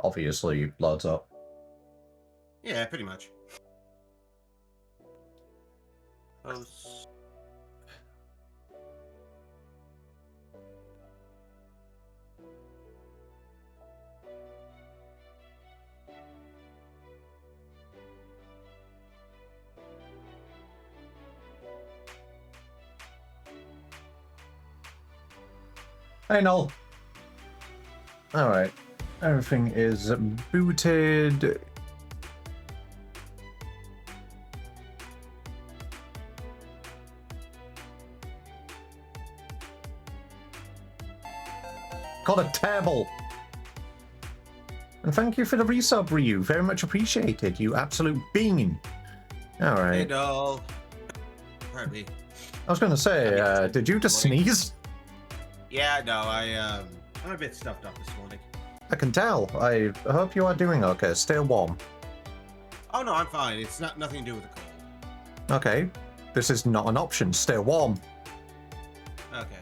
obviously loads up. Yeah, pretty much. Post. Hey, Noel. Alright. Everything is booted. Got a table. And thank you for the resub, Ryu. Very much appreciated. You absolute bean. Alright. Hey, doll. Pardon me. I was going to say, did you just sneeze? Yeah, no, I'm a bit stuffed up this morning. I can tell. I hope you are doing okay. Stay warm. Oh no, I'm fine. It's nothing to do with the cold. Okay. This is not an option. Stay warm. Okay.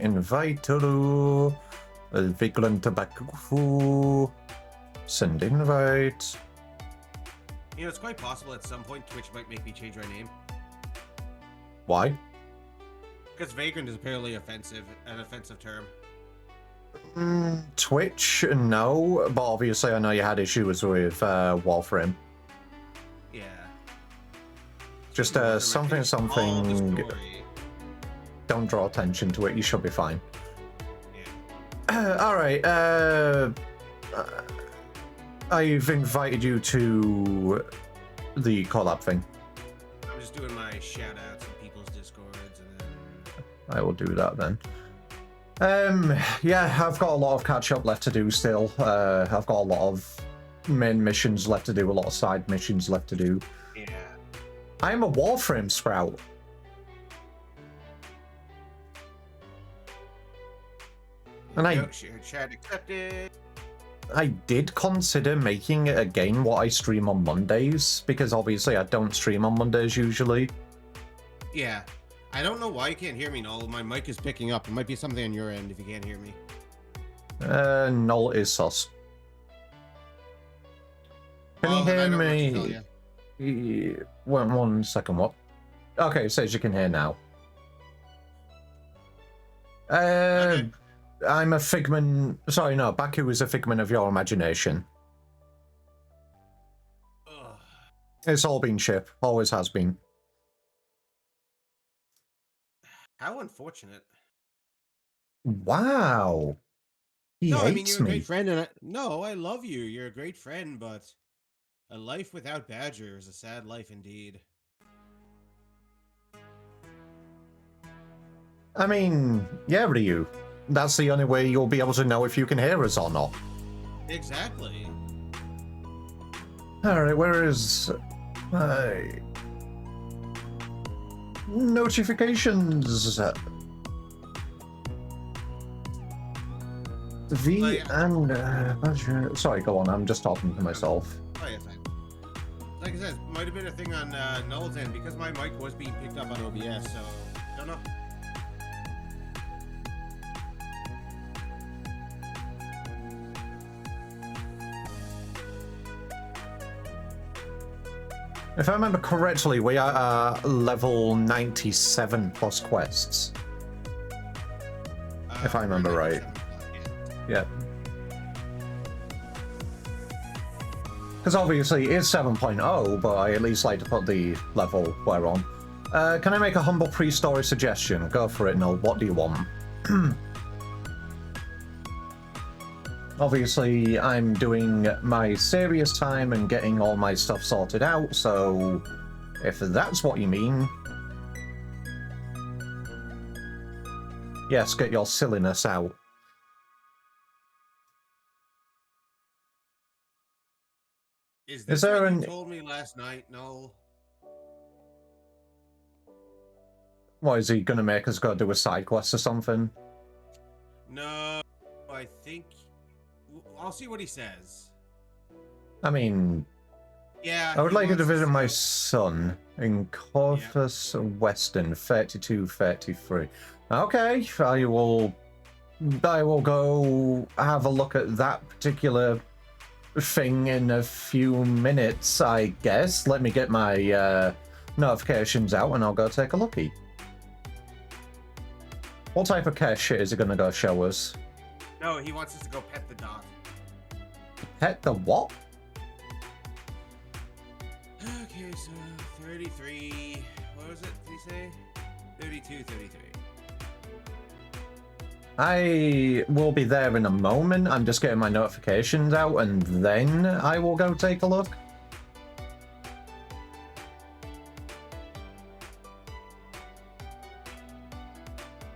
Invite to Vigland Tobacco. Send invite. You know, it's quite possible at some point Twitch might make me change my name. Why? Because vagrant is apparently an offensive term. Twitch, no, but obviously I know you had issues with Warframe. Yeah. Just something. Don't draw attention to it. You should be fine. Yeah. All right. I've invited you to the collab thing. I'm just doing my shout outs in people's discords and then I will do that then. Yeah, I've got a lot of catch up left to do still. I've got a lot of main missions left to do, a lot of side missions left to do. yeah. I'm a Warframe sprout. And Chat accepted. I did consider making it again what I stream on Mondays, because obviously I don't stream on Mondays usually. Yeah. I don't know why you can't hear me, Noel. My mic is picking up. It might be something on your end if you can't hear me. Null is sus. Can you hear me? One second, what? Okay, it says you can hear now. Okay. I'm a figment... Sorry, no, Baku is a figment of your imagination. Ugh. It's all been ship. Always has been. How unfortunate. Wow. He hates I mean, you're a me. great friend, and no, I love you. You're a great friend, but a life without Badger is a sad life indeed. I mean, yeah, Ryu. That's the only way you'll be able to know if you can hear us or not. Exactly. Alright, where is... notifications. Sorry, go on. I'm just talking to myself. Oh, yeah, fine. Like I said, might have been a thing on Null's end because my mic was being picked up on OBS, so don't know. If I remember correctly, we are level 97 plus quests. If I remember right. Yeah. Because obviously it's 7.0, but I at least like to put the level we're on. Can I make a humble pre-story suggestion? Go for it, Noel. What do you want? Obviously, I'm doing my serious time and getting all my stuff sorted out, so if that's what you mean... Yes, get your silliness out. Is this there what an... you told me last night, Null? What, is he gonna make us go do a side quest or something? No, I think... I'll see what he says. I mean, Yeah. I would he like you to wants visit my go- son in Corpus Western, 3233. Okay, I will go have a look at that particular thing in a few minutes, I guess. Let me get my notifications out and I'll go take a looky. What type of cat shit is it gonna go show us? No, he wants us to go pet the dog. Pet the what? Okay, so 33. What was it? Did he say? 32, 33. I will be there in a moment. I'm just getting my notifications out and then I will go take a look.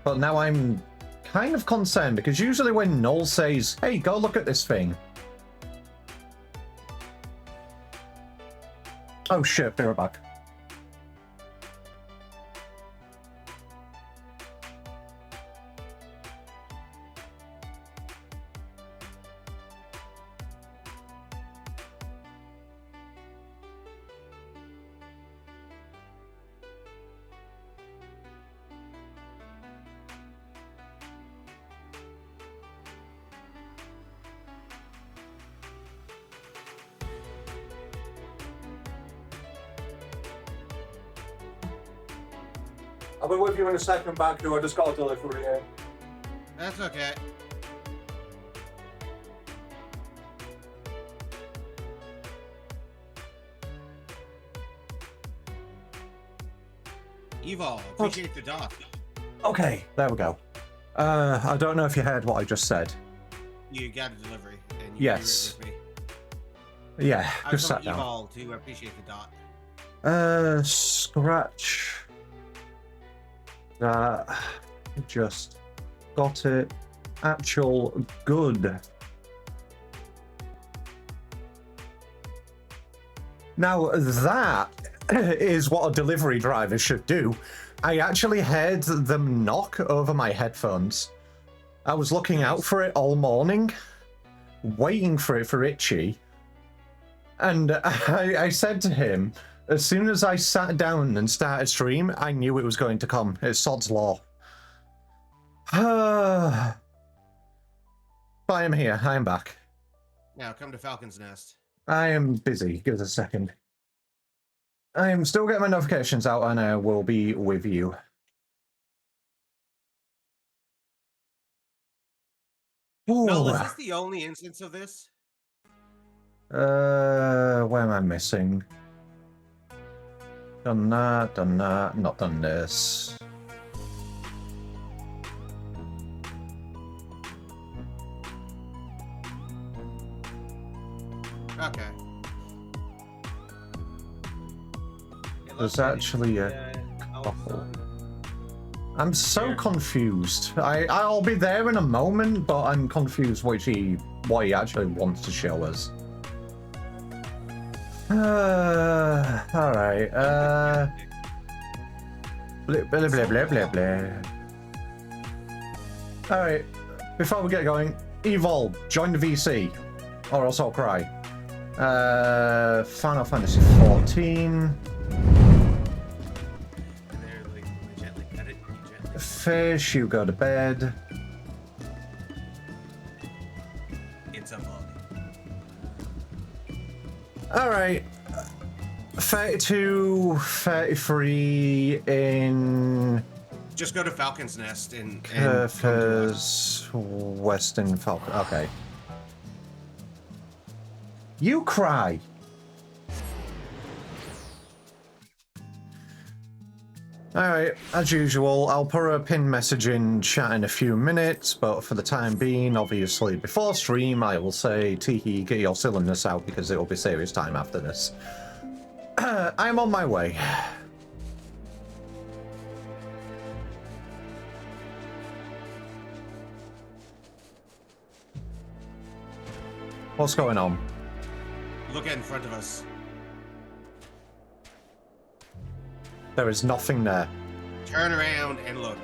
But now I'm kind of concerned because usually when Noel says, hey, go look at this thing. Oh shit, be right back. I'll be with you in a second, Baku. I just got a delivery in. That's okay. Evil, appreciate the dog. Okay, there we go. I don't know if you heard what I just said. You got a delivery, and you Yes. with me. Yeah, I just was sat on down. Evil to appreciate the dog. Scratch. That. Just got it. Actual good. Now that is what a delivery driver should do. I actually heard them knock over my headphones. I was looking out for it all morning, waiting for it for Itchy. And I said to him, as soon as I sat down and started stream, I knew it was going to come. It's Sod's Law. But I am here. I am back. Now come to Falcon's Nest. I am busy. Give us a second. I am still getting my notifications out and I will be with you. No, is Ooh. this the only instance of this? Where am I missing? Done that, not done this. Okay. There's actually a couple. I'm so confused. I'll be there in a moment, but I'm confused what he actually wants to show us. Alright, blah, blah, blah, blah, blah, blah. Alright, before we get going, Evolve, join the VC, or else I'll cry. Final Fantasy 14. Fish, you go to bed. It's a bug. Alright. 32, 33 in Just go to Falcon's Nest and come to us. Curtis Western Falcon. Okay. You cry. Alright, as usual, I'll put a pin message in chat in a few minutes, but for the time being, obviously, before stream, I will say, Teehee, get your silliness out because it will be serious time after this. I'm on my way. What's going on? Look in front of us. There is nothing there. Turn around and look.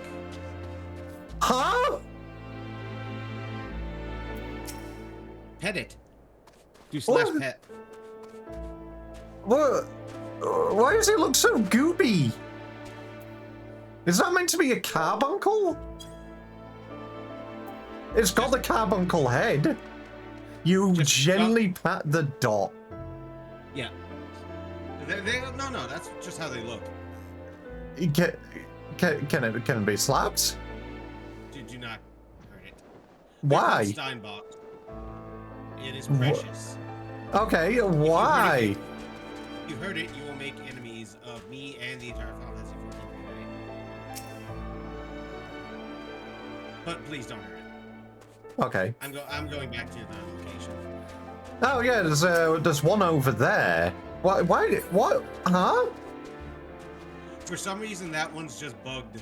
Huh? Pet it. Do slash What? pet. What? Why does it look so gooby? Is that meant to be a carbuncle? It's got the carbuncle head. You gently pat the dot. Yeah. No, that's just how they look. Can it be slapped? Did you not hurt it? Why? Steinbach. It is precious. Okay, why? If you hurt it, you will make enemies of me and the entire Final Fantasy 14 community. But please don't hurt it. Okay. I'm going back to the location. Oh yeah, there's one over there. Why? What? Huh? For some reason, that one's just bugged.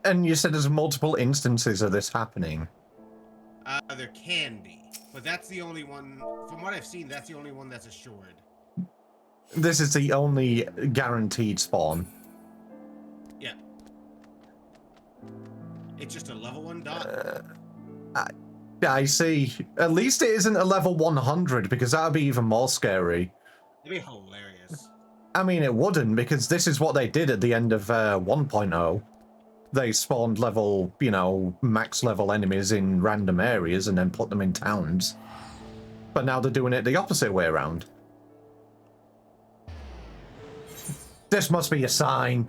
And you said there's multiple instances of this happening. There can be, but that's the only one. From what I've seen, that's the only one that's assured. This is the only guaranteed spawn. Yeah. It's just a level 1 dot. I see. At least it isn't a level 100, because that would be even more scary. It'd be hilarious. I mean, it wouldn't, because this is what they did at the end of 1.0. They spawned level, max level enemies in random areas and then put them in towns. But now they're doing it the opposite way around. This must be a sign.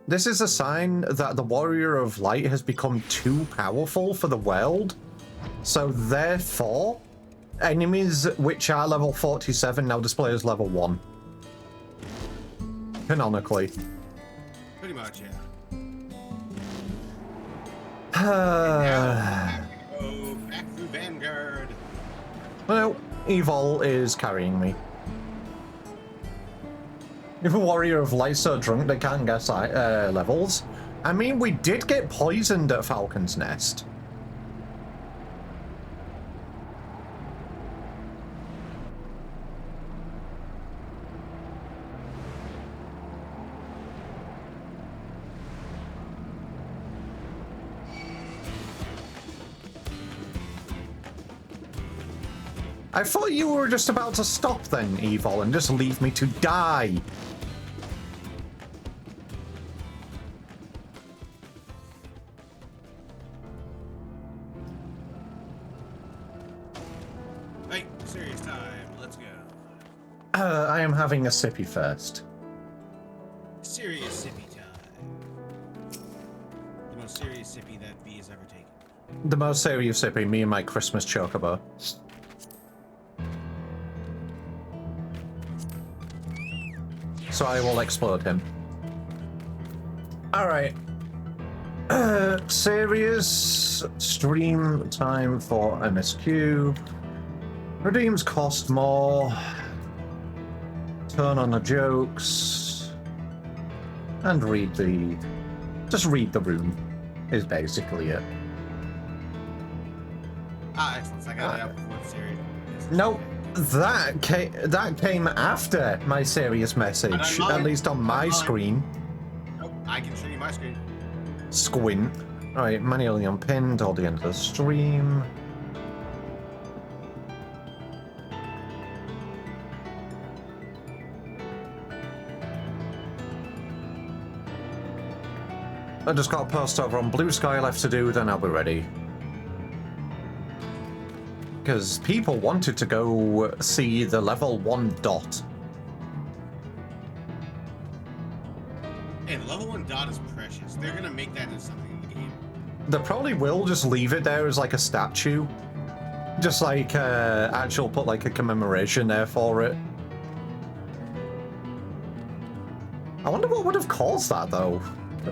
This is a sign that the Warrior of Light has become too powerful for the world. So therefore, enemies which are level 47 now display as level 1. Canonically. Pretty much, yeah. Go back through Vanguard. Well, Evil is carrying me. If a Warrior of Light's so drunk they can't guess levels. I mean, we did get poisoned at Falcon's Nest. I thought you were just about to stop then, Evil, and just leave me to die. Hey, serious time. Let's go. I am having a sippy first. Serious sippy time. The most serious sippy that V has ever taken. The most serious sippy, me and my Christmas chocobo. So I will explode him. Alright. Serious stream time for MSQ. Redeems cost more. Turn on the jokes. And just read the room is basically it. Ah, excellent. I got it out before the series. Nope. That came after my serious message, at least on my screen. Nope, I can show you my screen. Squint. Alright, manually unpinned till the end of the stream. I just got a post over on Blue Sky left to do, then I'll be ready. Because people wanted to go see the level 1 dot. And level 1 dot is precious. They're gonna make that into something in the game. They probably will just leave it there as like a statue. Just like actual put like a commemoration there for it. I wonder what would have caused that though.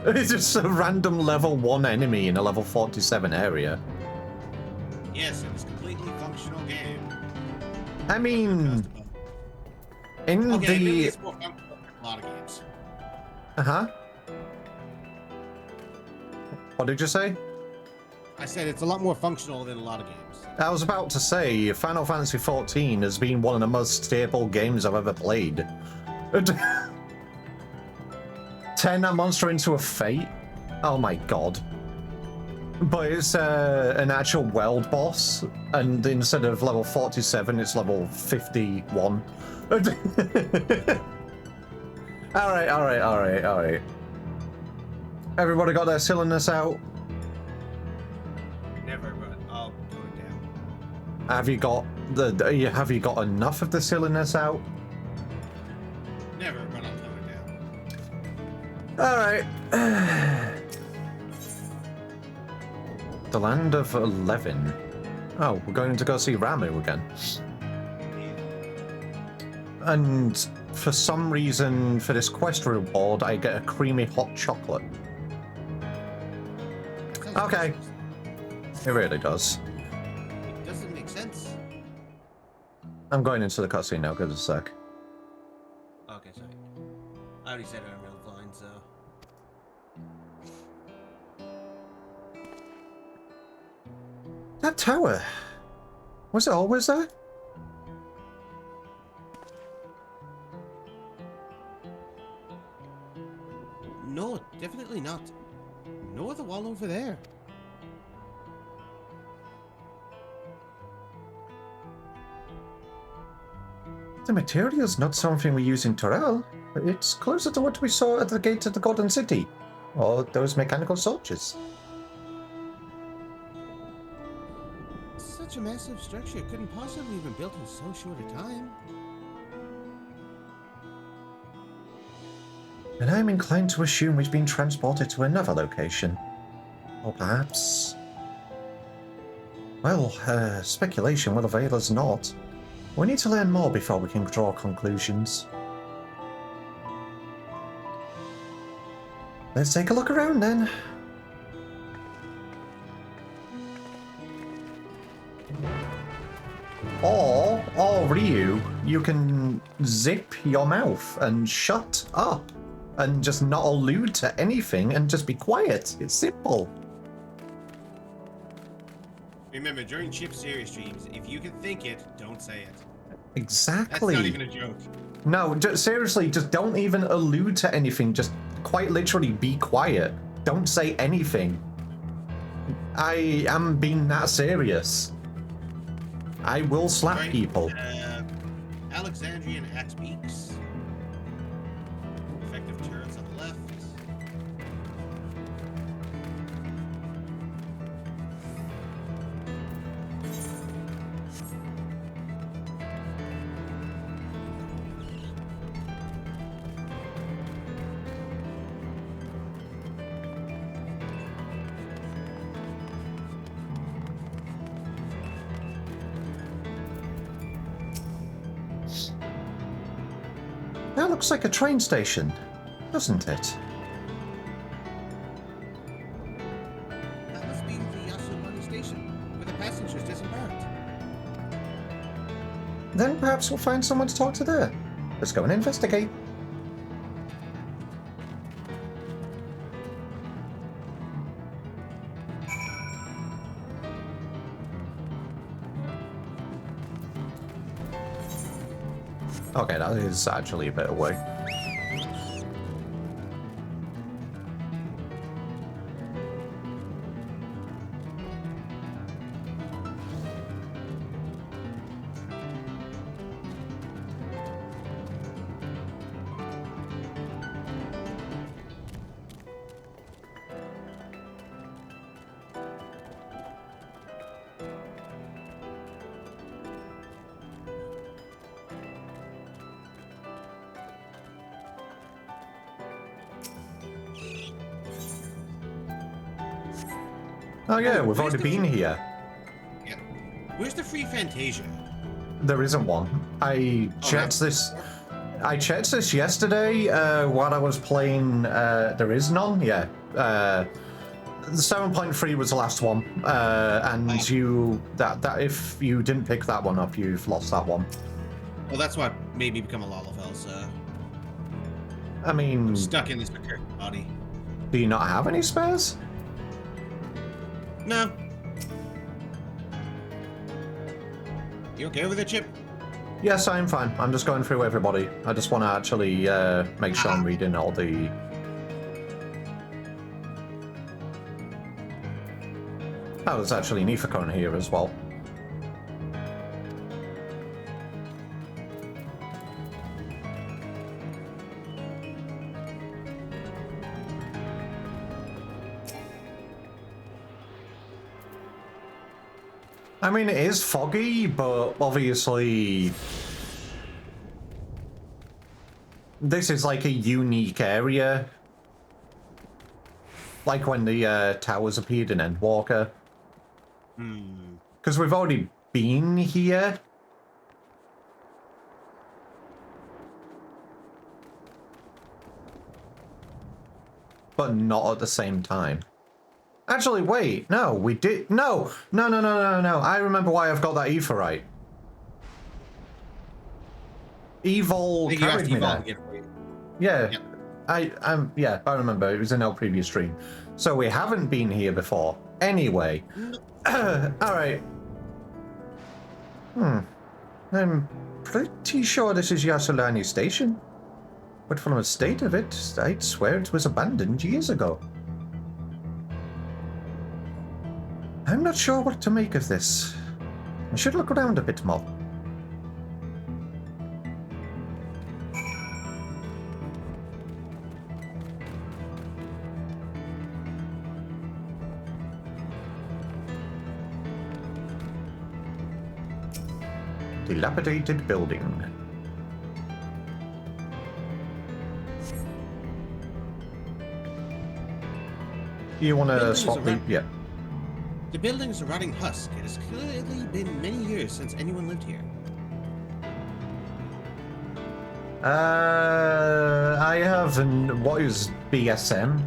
It's just a random level 1 enemy in a level 47 area. Yes, it was a completely functional game. I mean, in maybe it's more functional than a lot of games. Uh-huh. What did you say? I said it's a lot more functional than a lot of games. I was about to say, Final Fantasy 14 has been one of the most stable games I've ever played. Turn that monster into a fate? Oh my god. But it's an actual world boss, and instead of level 47, it's level 51. Alright. Everybody got their silliness out? Never, but I'll tone it down. Have you got enough of the silliness out? Never, but I'll tone it down. Alright. The Land of 11. Oh, we're going to go see Ramu again. And for some reason, for this quest reward, I get a creamy hot chocolate. Okay. It really does. It doesn't make sense. I'm going into the cutscene now, give us a sec. Okay, sorry. I already said it on real line, so. That tower. Was it always there? No, definitely not. No other wall over there. The material's not something we use in Torel. It's closer to what we saw at the gate of the Golden City. Or those mechanical soldiers. Such a massive structure couldn't possibly have been built in so short a time. And I'm inclined to assume we've been transported to another location. Or perhaps... Well, speculation will avail us not. We need to learn more before we can draw conclusions. Let's take a look around then. Or Ryu, you can zip your mouth and shut up and just not allude to anything and just be quiet. It's simple. Remember, during Chip series streams, if you can think it, don't say it. Exactly. That's not even a joke. No, seriously, just don't even allude to anything. Just quite literally be quiet. Don't say anything. I am being that serious. I will slap Right, people. Alexandrian axe beaks. Effective turrets on the left. That looks like a train station, doesn't it? That must be the Yasumani station, where the passengers disembarked. Then perhaps we'll find someone to talk to there. Let's go and investigate. Okay, that is actually a bit away. Oh yeah, we've already been here. Yeah. Where's the free Fantasia? There isn't one. I checked this yesterday while I was playing. There is none. Yeah. The 7.3 was the last one, and you that if you didn't pick that one up, you've lost that one. Well, that's what made me become a Lalafell, so I mean, I'm stuck in this McCurtain body. do you not have any spares? No. You okay with it, Chip? Yes, I'm fine. I'm just going through everybody. I just want to actually make sure I'm reading all the... Oh, there's actually an ether current here as well. I mean, it is foggy, but obviously this is like a unique area. Like when the towers appeared in Endwalker. Because we've already been here. But not at the same time. Actually, wait, no, we did. No. I remember why I've got that etherite. Evil carried me there. Yeah, yeah, I remember. It was in our previous stream. So we haven't been here before. Anyway. Alright. I'm pretty sure this is Yasolani Station. But from the state of it, I'd swear it was abandoned years ago. I'm not sure what to make of this. I should look around a bit more. Dilapidated building. You want to swap the... Yeah. The building is a rotting husk. It has clearly been many years since anyone lived here. I have what is BSM?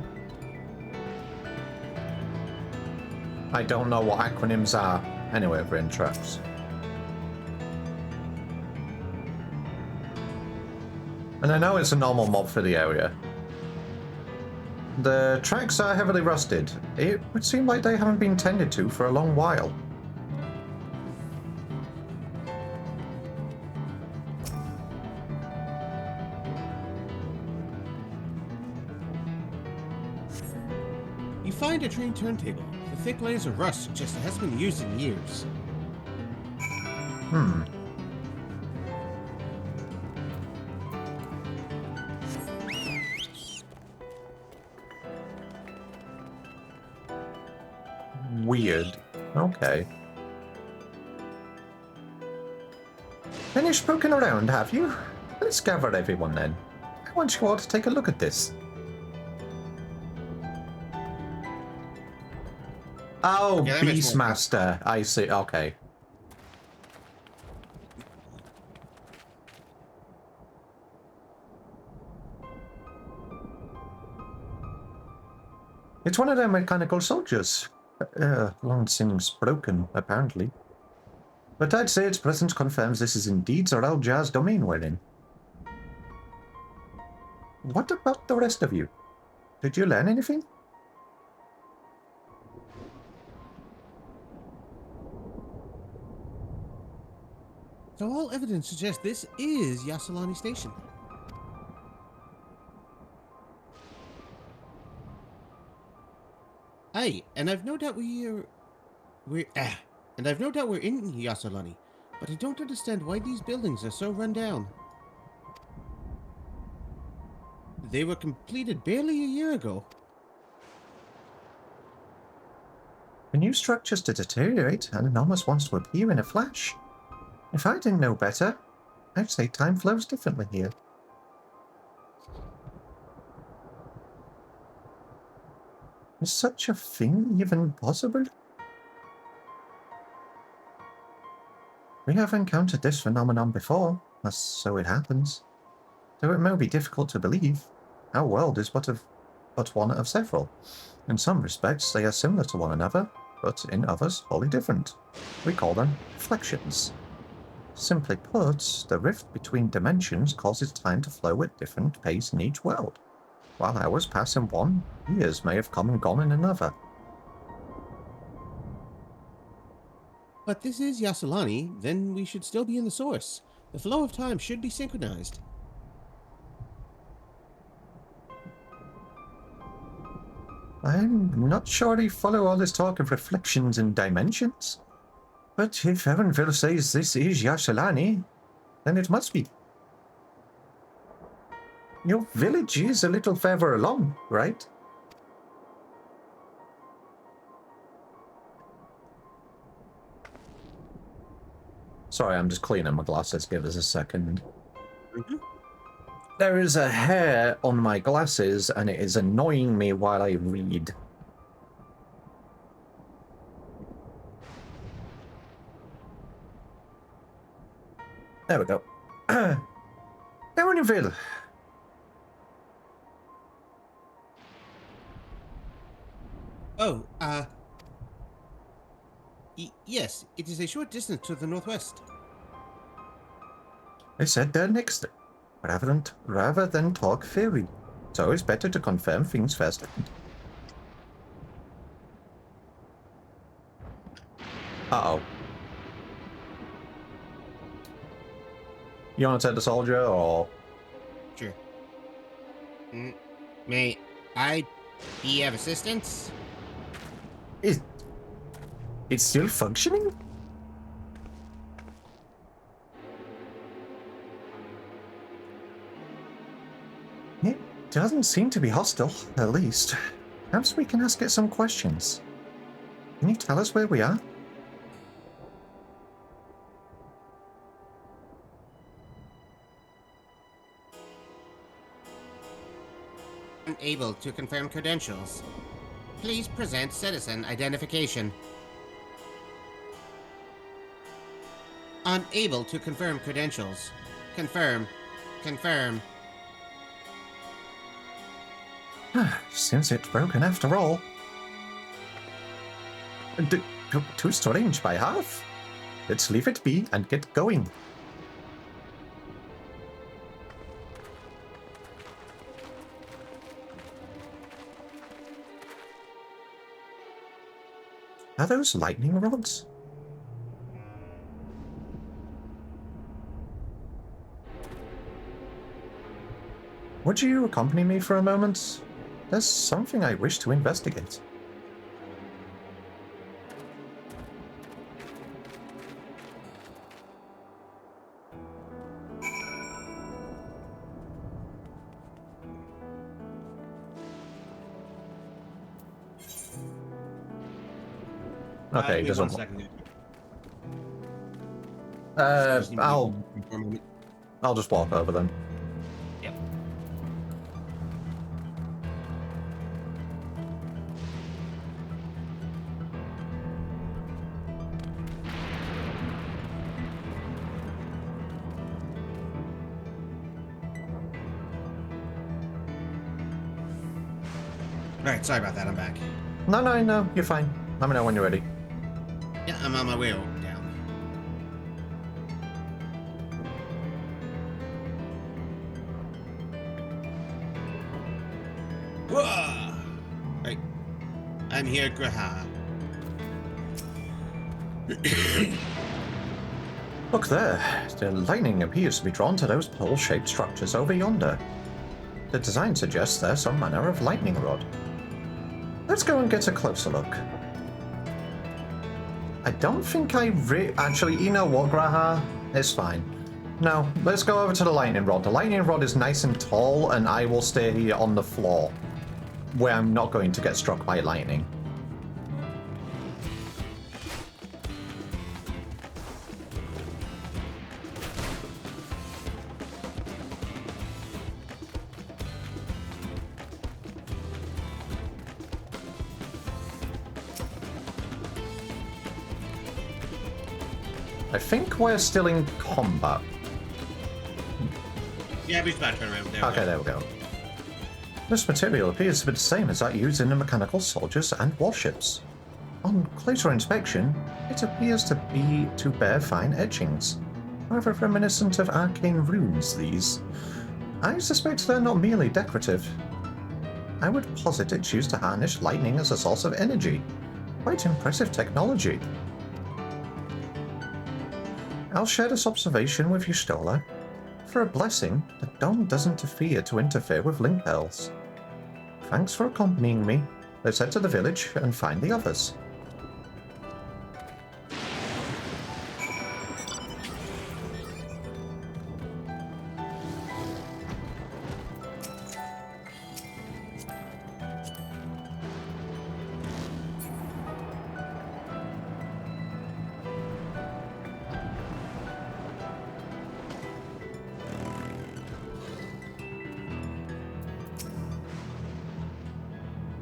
I don't know what acronyms are. Anyway, we're in tracks. And I know it's a normal mob for the area. The tracks are heavily rusted. It would seem like they haven't been tended to for a long while. You find a train turntable. The thick layers of rust suggest it hasn't been used in years. Weird. Okay. Finished poking around, have you? Let's gather everyone then. I want you all to take a look at this. Oh, Yeah, Beastmaster. I see. Okay. It's one of their mechanical soldiers. Long since broken, apparently. But I'd say its presence confirms this is indeed Zoral Jar's domain we're in. What about the rest of you? Did you learn anything? So all evidence suggests this is Yasolani Station. Hey, and I've no doubt we're in Yasolani, but I don't understand why these buildings are so run down. They were completed barely a year ago. For new structures to deteriorate, an anomalous wants to appear in a flash. If I didn't know better, I'd say time flows differently here. Is such a thing even possible? We have encountered this phenomenon before, as so it happens. Though it may be difficult to believe, our world is but one of several. In some respects, they are similar to one another, but in others, wholly different. We call them reflections. Simply put, the rift between dimensions causes time to flow at different pace in each world. While hours pass in one, years may have come and gone in another. But this is Yasolani, then we should still be in the source. The flow of time should be synchronized. I'm not sure I follow all this talk of reflections and dimensions. But if Evanville says this is Yashalani, then it must be. Your village is a little further along, right? Sorry, I'm just cleaning my glasses. Give us a second. There is a hair on my glasses, and it is annoying me while I read. There we go. Evanville. Oh, yes, it is a short distance to the northwest. I said they're next. Rather than talk theory. It's always better to confirm things first. Uh-oh. You want to take the soldier, or...? Sure. May I be of assistance? It's still functioning? It doesn't seem to be hostile, at least. Perhaps we can ask it some questions. Can you tell us where we are? Unable to confirm credentials. Please present citizen identification. Unable to confirm credentials. Confirm. Confirm. Seems it's broken after all. Too strange by half. Let's leave it be and get going. Are those lightning rods? Would you accompany me for a moment? There's something I wish to investigate. Okay, Wait doesn't. 1 second. I'll just walk over then. Yep. Alright, sorry about that, I'm back. No, you're fine. Let me know when you're ready. Yeah, I'm on my way down. Whoa! Right. I'm here, Graha. Look there. The lightning appears to be drawn to those pole-shaped structures over yonder. The design suggests they're some manner of lightning rod. Let's go and get a closer look. I don't think actually, you know what, Graha? It's fine. No, let's go over to the lightning rod. The lightning rod is nice and tall, and I will stay here on the floor, where I'm not going to get struck by lightning. I think we're still in combat. Yeah, we should about turn around there. Okay, there we go. This material appears to be the same as that used in the mechanical soldiers and warships. On closer inspection, it appears to bear fine etchings, rather reminiscent of arcane runes, these. I suspect they're not merely decorative. I would posit it's used to harness lightning as a source of energy. Quite impressive technology. I'll share this observation with you, Stola. For a blessing, the dome doesn't appear to interfere with link bells. Thanks for accompanying me. Let's head to the village and find the others.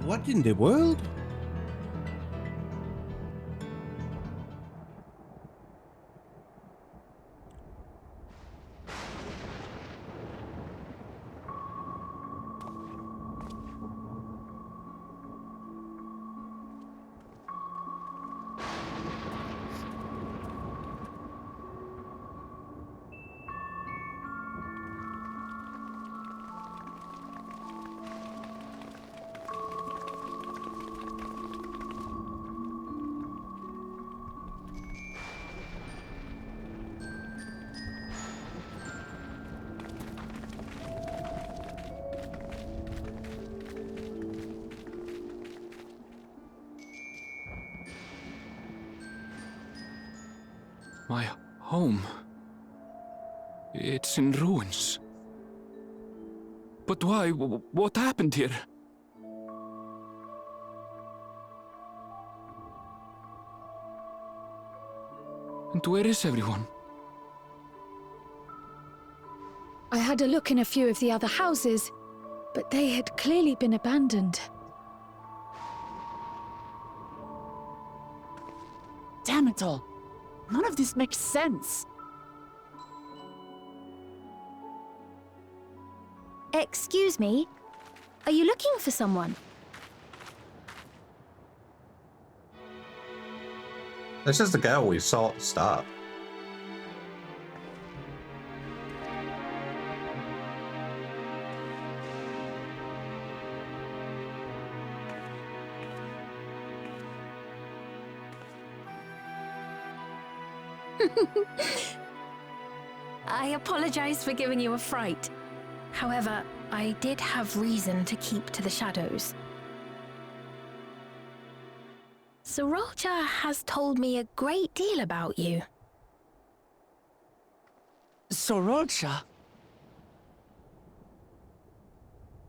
What in the world? My home. It's in ruins. But why? What happened here? And where is everyone? I had a look in a few of the other houses, but they had clearly been abandoned. Damn it all. None of this makes sense. Excuse me? Are you looking for someone? This is the girl we saw at the start. I apologize for giving you a fright. However, I did have reason to keep to the shadows. Sorolja has told me a great deal about you. Sorolja?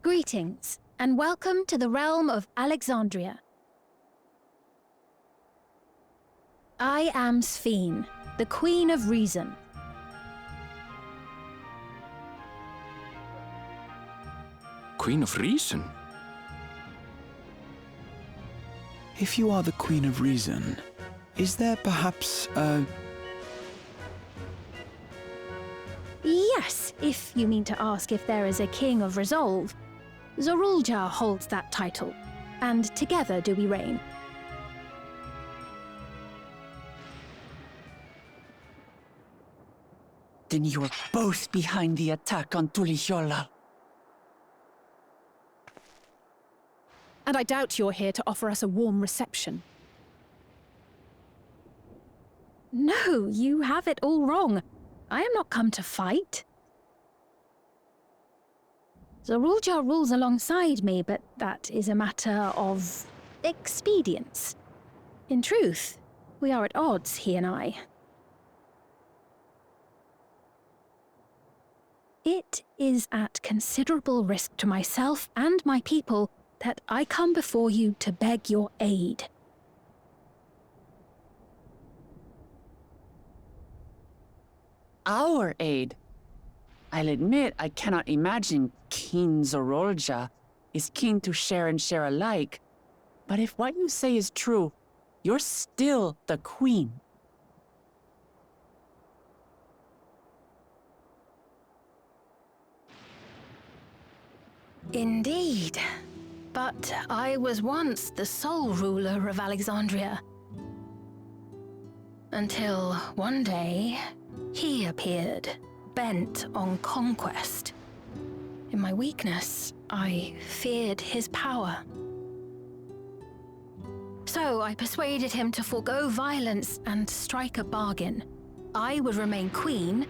Greetings, and welcome to the realm of Alexandria. I am Sphene, the Queen of Reason. Queen of Reason? If you are the Queen of Reason, is there perhaps a... Yes, if you mean to ask if there is a King of Resolve. Sorolja holds that title, and together do we reign. Then you are both behind the attack on Tuliyola. And I doubt you're here to offer us a warm reception. No, you have it all wrong. I am not come to fight. Sorolja rules alongside me, but that is a matter of expedience. In truth, we are at odds, he and I. It is at considerable risk to myself and my people that I come before you to beg your aid. Our aid? I'll admit I cannot imagine King Sorolja is keen to share and share alike. But if what you say is true, you're still the Queen. Indeed. But I was once the sole ruler of Alexandria. Until one day, he appeared, bent on conquest. In my weakness, I feared his power. So I persuaded him to forego violence and strike a bargain. I would remain queen,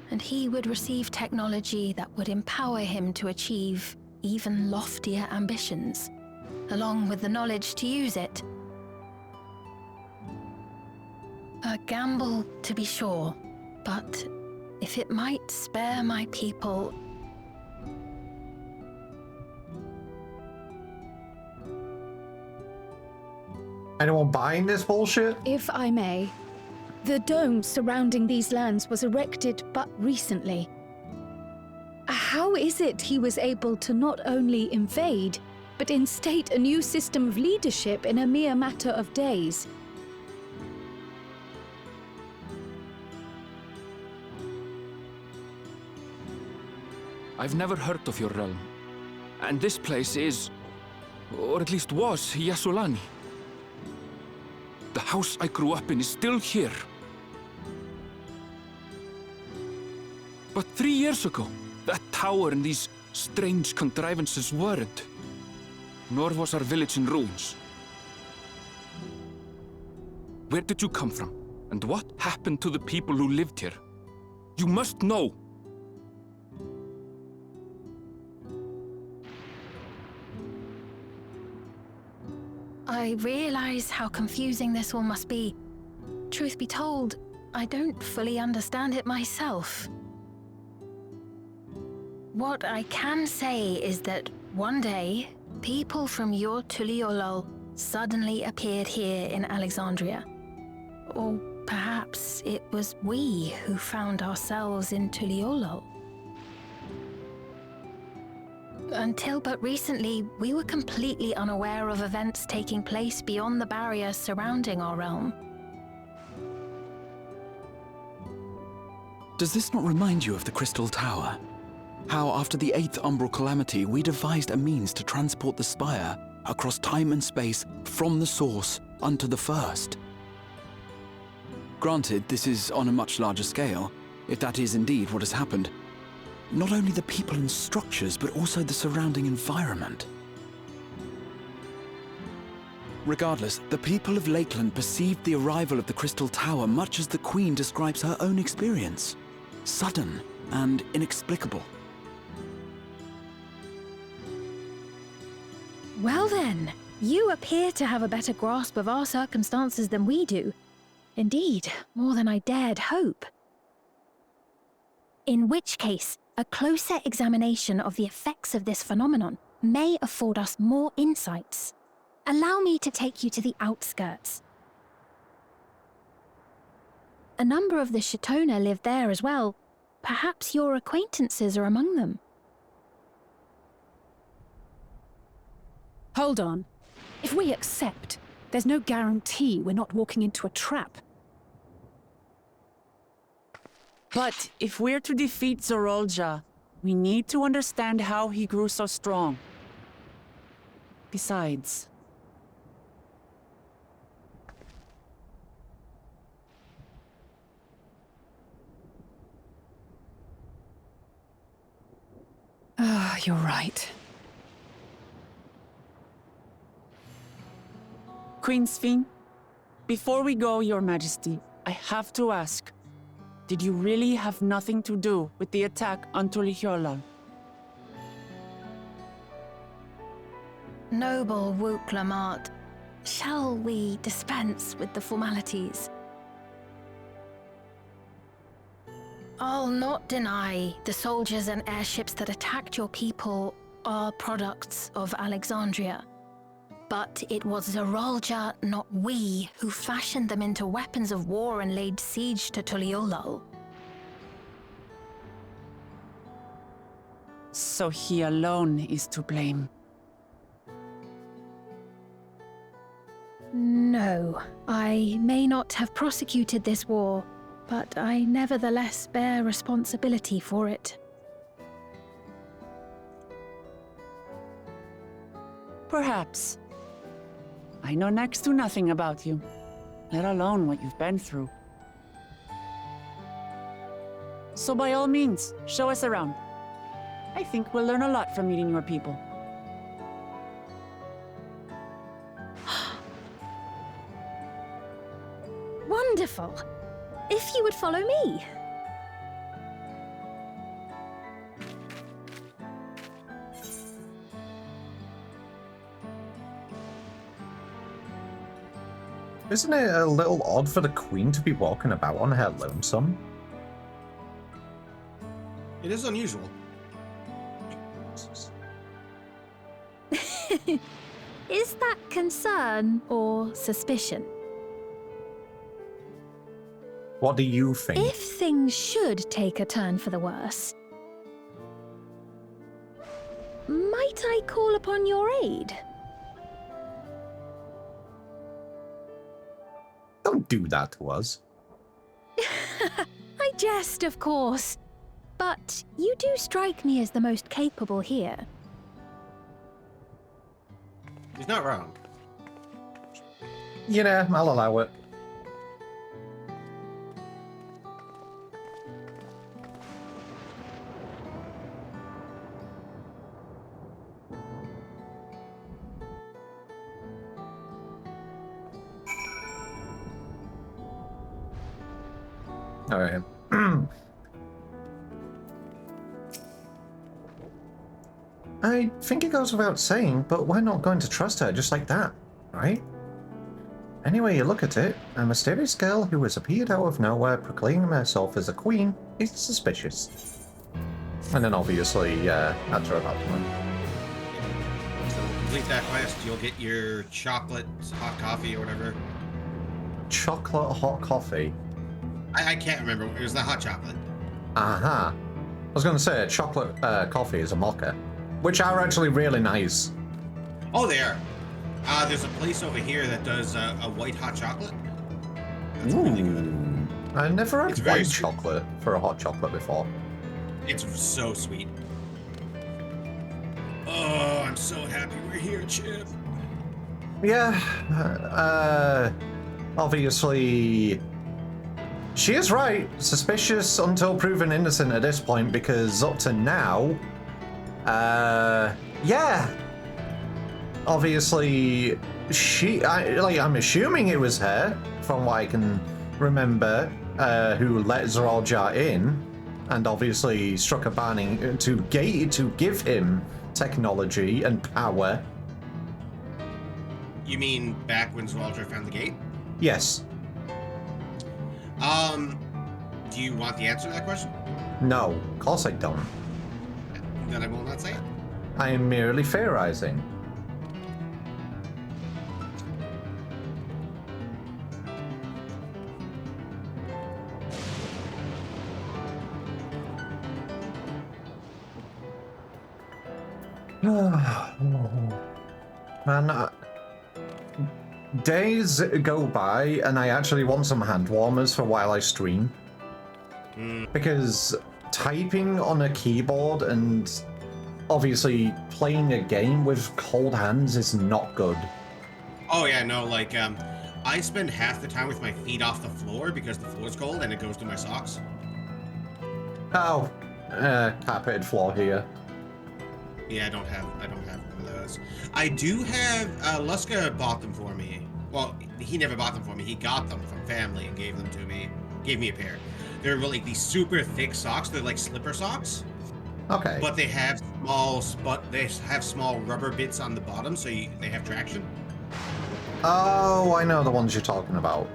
and he would receive technology that would empower him to achieve even loftier ambitions. along with the knowledge to use it. A gamble, to be sure, but if it might spare my people... Anyone buying this bullshit? If I may, the dome surrounding these lands was erected but recently. How is it he was able to not only invade, but instate a new system of leadership in a mere matter of days? I've never heard of your realm. And this place is, or at least was, Yasolani. The house I grew up in is still here. But 3 years ago, that tower and these strange contrivances weren't. Nor was our village in ruins. Where did you come from? And what happened to the people who lived here? You must know! I realize how confusing this all must be. Truth be told, I don't fully understand it myself. What I can say is that one day, people from your Tuliolol suddenly appeared here in Alexandria. Or perhaps it was we who found ourselves in Tuliolol. Until but recently, we were completely unaware of events taking place beyond the barrier surrounding our realm. Does this not remind you of the Crystal Tower? How after the 8th Umbral Calamity, we devised a means to transport the Spire across time and space from the source unto the First. Granted, this is on a much larger scale, if that is indeed what has happened. Not only the people and structures, but also the surrounding environment. Regardless, the people of Lakeland perceived the arrival of the Crystal Tower much as the Queen describes her own experience. Sudden and inexplicable. Well then, you appear to have a better grasp of our circumstances than we do. Indeed, more than I dared hope. In which case, a closer examination of the effects of this phenomenon may afford us more insights. Allow me to take you to the outskirts. A number of the Shatona live there as well. Perhaps your acquaintances are among them. Hold on. If we accept, there's no guarantee we're not walking into a trap. But if we're to defeat Zorolja, we need to understand how he grew so strong. Besides... You're right. Queen Sphene, before we go, Your Majesty, I have to ask, did you really have nothing to do with the attack on Tuliolol? Noble Wook Lamart, shall we dispense with the formalities? I'll not deny the soldiers and airships that attacked your people are products of Alexandria. But it was Zorolja, not we, who fashioned them into weapons of war and laid siege to Tuliolol. So he alone is to blame. No, I may not have prosecuted this war, but I nevertheless bear responsibility for it. Perhaps. I know next to nothing about you, let alone what you've been through. So by all means, show us around. I think we'll learn a lot from meeting your people. Wonderful! If you would follow me. Isn't it a little odd for the Queen to be walking about on her lonesome? It is unusual. Is that concern or suspicion? What do you think? If things should take a turn for the worse, might I call upon your aid? Don't do that to us. I jest, of course. But you do strike me as the most capable here. He's not wrong. You know, I'll allow it. All right. I think it goes without saying, but we're not going to trust her just like that, right? Anyway you look at it, a mysterious girl who has appeared out of nowhere proclaiming herself as a queen is suspicious. And then obviously, after about one. So to complete that quest, you'll get your chocolate hot coffee or whatever. Chocolate hot coffee. I can't remember. It was the hot chocolate. Aha. I was going to say chocolate coffee is a mocha, which are actually really nice. Oh, they are. There's a place over here that does a white hot chocolate. That's really good. I never had It's very white sweet. chocolate for a hot chocolate before. It's so sweet. Oh, I'm so happy we're here, Chip. Yeah, obviously, she is right. Suspicious until proven innocent at this point, because up to now, yeah. Obviously, I'm assuming it was her, from what I can remember, who let Zoraljar in, and obviously struck a banning to give him technology and power. You mean back when Zwalger found the gate? Yes. Do you want the answer to that question? No, of course I don't. Then I will not say it. I am merely theorizing. Man, days go by and I actually want some hand warmers for while I stream. Because typing on a keyboard and obviously playing a game with cold hands is not good. Oh yeah, no, like I spend half the time with my feet off the floor because the floor's cold and it goes to my socks. Oh, carpeted floor here. Yeah, I don't have one of those. I do have Luska bought them for me. Well, he never bought them for me. He got them from family and gave them to me. Gave me a pair. They're really these super thick socks. They're like slipper socks. Okay. But they have small rubber bits on the bottom, so they have traction. Oh, I know the ones you're talking about.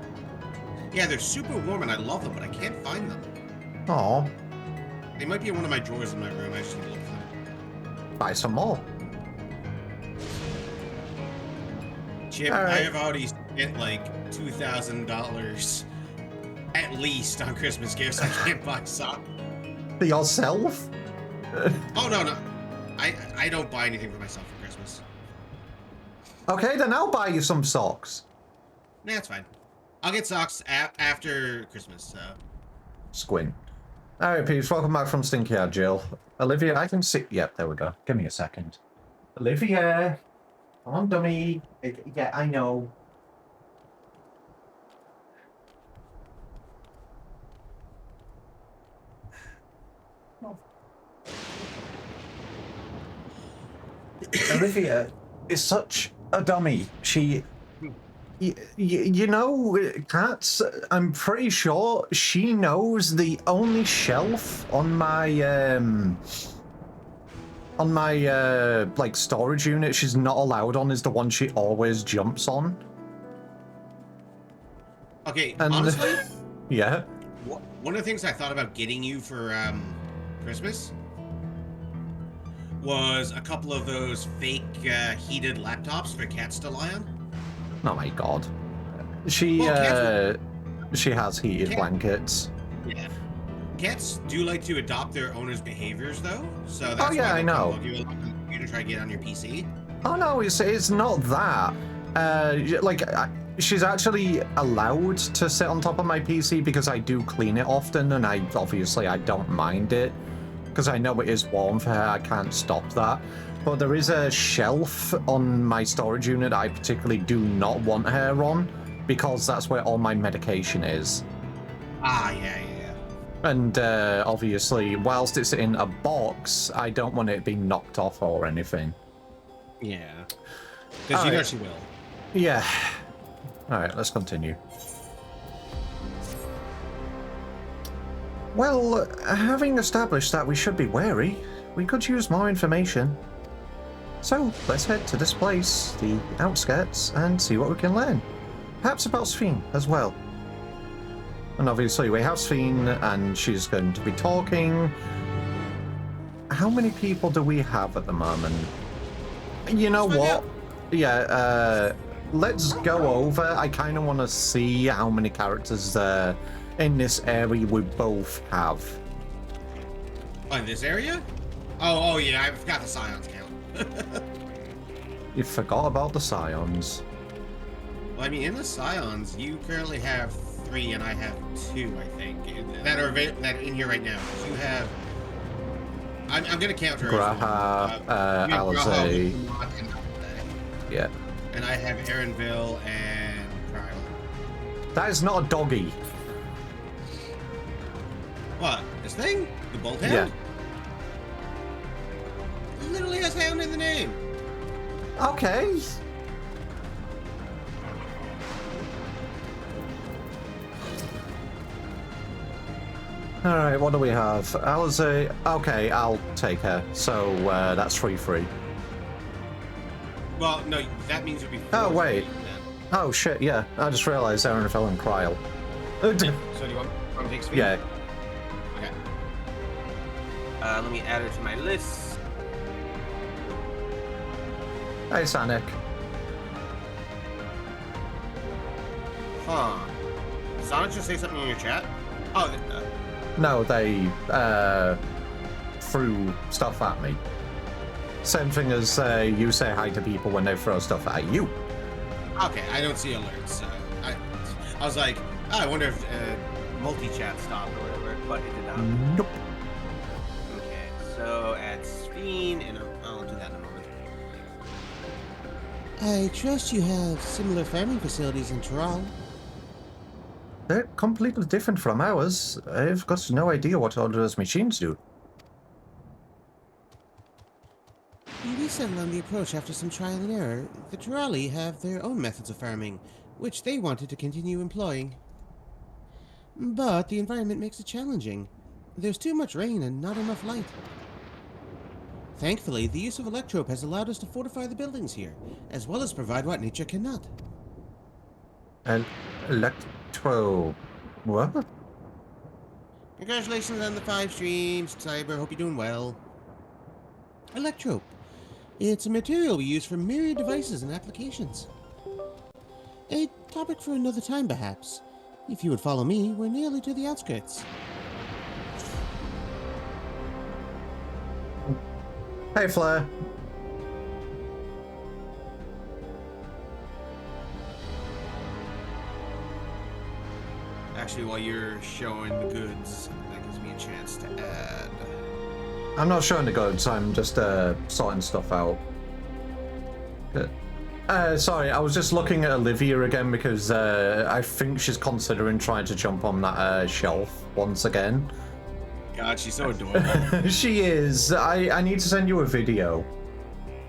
Yeah, they're super warm and I love them, but I can't find them. Oh, They might be in one of my drawers in my room. I just need to look for them. buy some more. Chip, All right. I have already spent like $2,000 at least on Christmas gifts. I can't buy socks. For yourself? Oh no. I don't buy anything for myself for Christmas. Okay, then I'll buy you some socks. Nah, that's fine. I'll get socks after Christmas. So. Squint. Alright, peeps, welcome back from Stinky Out Jill. Olivia, I can see... Yep, there we go. Give me a second. Olivia! Come on, dummy. Yeah, I know. Olivia is such a dummy. She... You know, Cats, I'm pretty sure she knows the only shelf on my, like, storage unit she's not allowed on is the one she always jumps on. Okay, And honestly, yeah. one of the things I thought about getting you for Christmas was a couple of those fake heated laptops for cats to lie on. Oh my god. She Well, she has heated blankets. Yeah. Cats do like to adopt their owner's behaviors, though. So that's Oh yeah, why I they'll know. come love you to try to get on your PC. Oh no, it's not that. She's actually allowed to sit on top of my PC because I do clean it often, and I don't mind it because I know it is warm for her. I can't stop that. But there is a shelf on my storage unit I particularly do not want her on because that's where all my medication is. Ah, yeah. And obviously, whilst it's in a box, I don't want it being knocked off or anything. Yeah. Because you know she will. Yeah. Alright, let's continue. Well, having established that we should be wary, we could use more information. So, let's head to this place, the outskirts, and see what we can learn. Perhaps about Sphene as well. And obviously we have Sphene, and she's going to be talking. How many people do we have at the moment? You know what? Yeah, let's go over. I kind of want to see how many characters in this area we both have. Oh, in this area? Oh yeah, I forgot the Scions count. You forgot about the Scions. Well, I mean, in the Scions, you currently have 3, and I have 2, I think, that are in here right now. You have... I'm gonna count her Graha, Alizé. Yeah. And I have Erinville and Kryl. That is not a doggy. What? This thing? The bolt hound? Yeah. It literally has hound in the name. Okay. Alright, what do we have? Alizé. Okay, I'll take her. So that's 3-3. Well, no, that means it'll be 4. Oh, wait. Oh, shit, yeah. I just realized Erinville and Kryl. So do you want to take speed? Yeah. Okay. Let me add her to my list. Hey, Sonic. Huh. Did Sonic just say something in your chat? Oh, No, they threw stuff at me. Same thing as you say hi to people when they throw stuff at you. okay, I don't see alerts. So I was like, I wonder if multi-chat stopped or whatever, but it did not. Nope. Okay, so add Sphene, and I'll do that in a moment. I trust you have similar farming facilities in Toral. They're completely different from ours. I've got no idea what all those machines do. We settled on the approach after some trial and error. The Turali have their own methods of farming, which they wanted to continue employing. But the environment makes it challenging. There's too much rain and not enough light. Thankfully, the use of electrope has allowed us to fortify the buildings here, as well as provide what nature cannot. Electro... What? Congratulations on the 5 streams, Cyber. Hope you're doing well. Electrope. It's a material we use for myriad devices and applications. A topic for another time, perhaps. If you would follow me, we're nearly to the outskirts. Hey, Flare. Actually, while you're showing the goods, that gives me a chance to add. I'm not showing the goods, I'm just sorting stuff out. Sorry, I was just looking at Olivia again because I think she's considering trying to jump on that shelf once again. God, she's so adorable. She is. I need to send you a video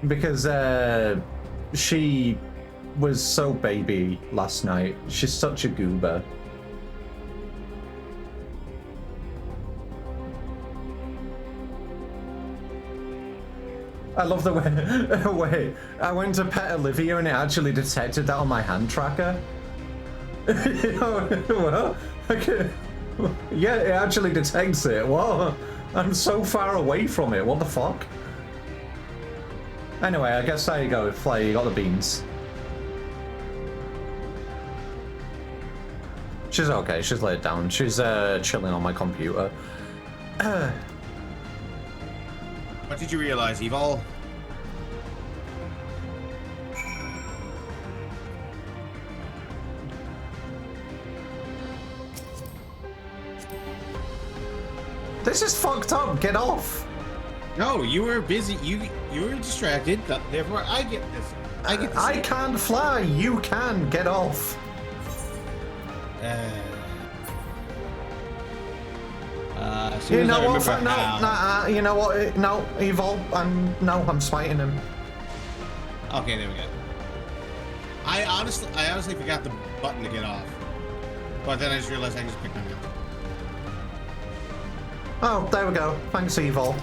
because she was so baby last night. She's such a goober. I love the way, wait, I went to pet Olivia and it actually detected that on my hand tracker. Well, okay. Yeah, it actually detects it. What? I'm so far away from it. What the fuck? Anyway, I guess there you go. Flay, you got the beans. She's okay. She's laid down. She's chilling on my computer. What did you realize, Evil? This is fucked up. Get off. No, you were busy. You were distracted. Therefore, I get this. I can't fly. You can. Get off. You know what? You know what? No, Evil. I'm spiting him. Okay, there we go. I honestly forgot the button to get off, but then I just realized I can just pick them up. Oh, there we go. Thanks, Evil.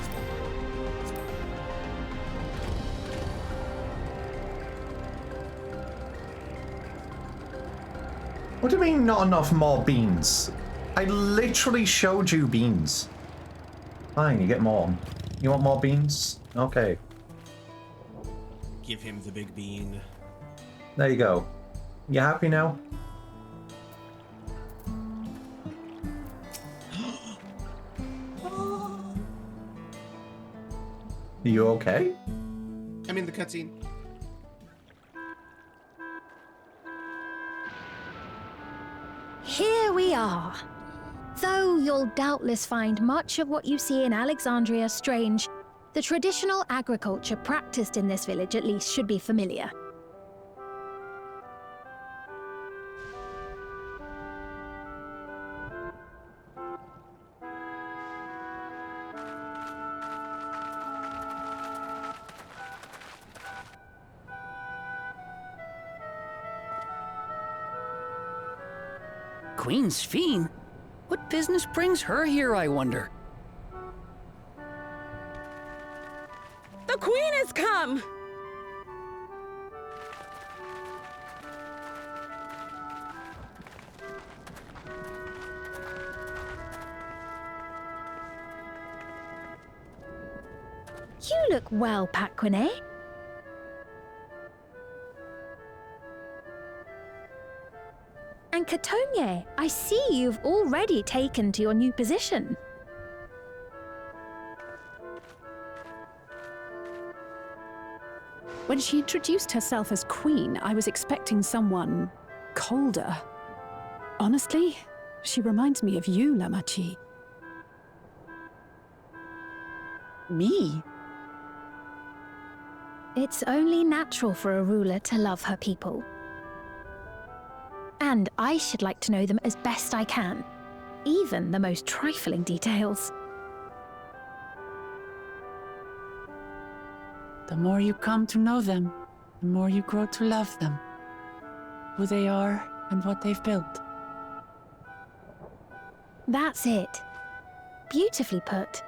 What do you mean not enough more beans? I literally showed you beans. Fine, you get more. You want more beans? Okay. Give him the big bean. There you go. You happy now? You okay? I'm in the cutscene. Here we are. Though you'll doubtless find much of what you see in Alexandria strange, the traditional agriculture practiced in this village at least should be familiar. Queen's Fiend? What business brings her here, I wonder? The Queen has come! You look well, Paquine. And Katonye, I see you've already taken to your new position. When she introduced herself as Queen, I was expecting someone colder. Honestly, she reminds me of you, Lamachi. Me? It's only natural for a ruler to love her people. And I should like to know them as best I can, even the most trifling details. The more you come to know them, the more you grow to love them. Who they are and what they've built. That's it. Beautifully put.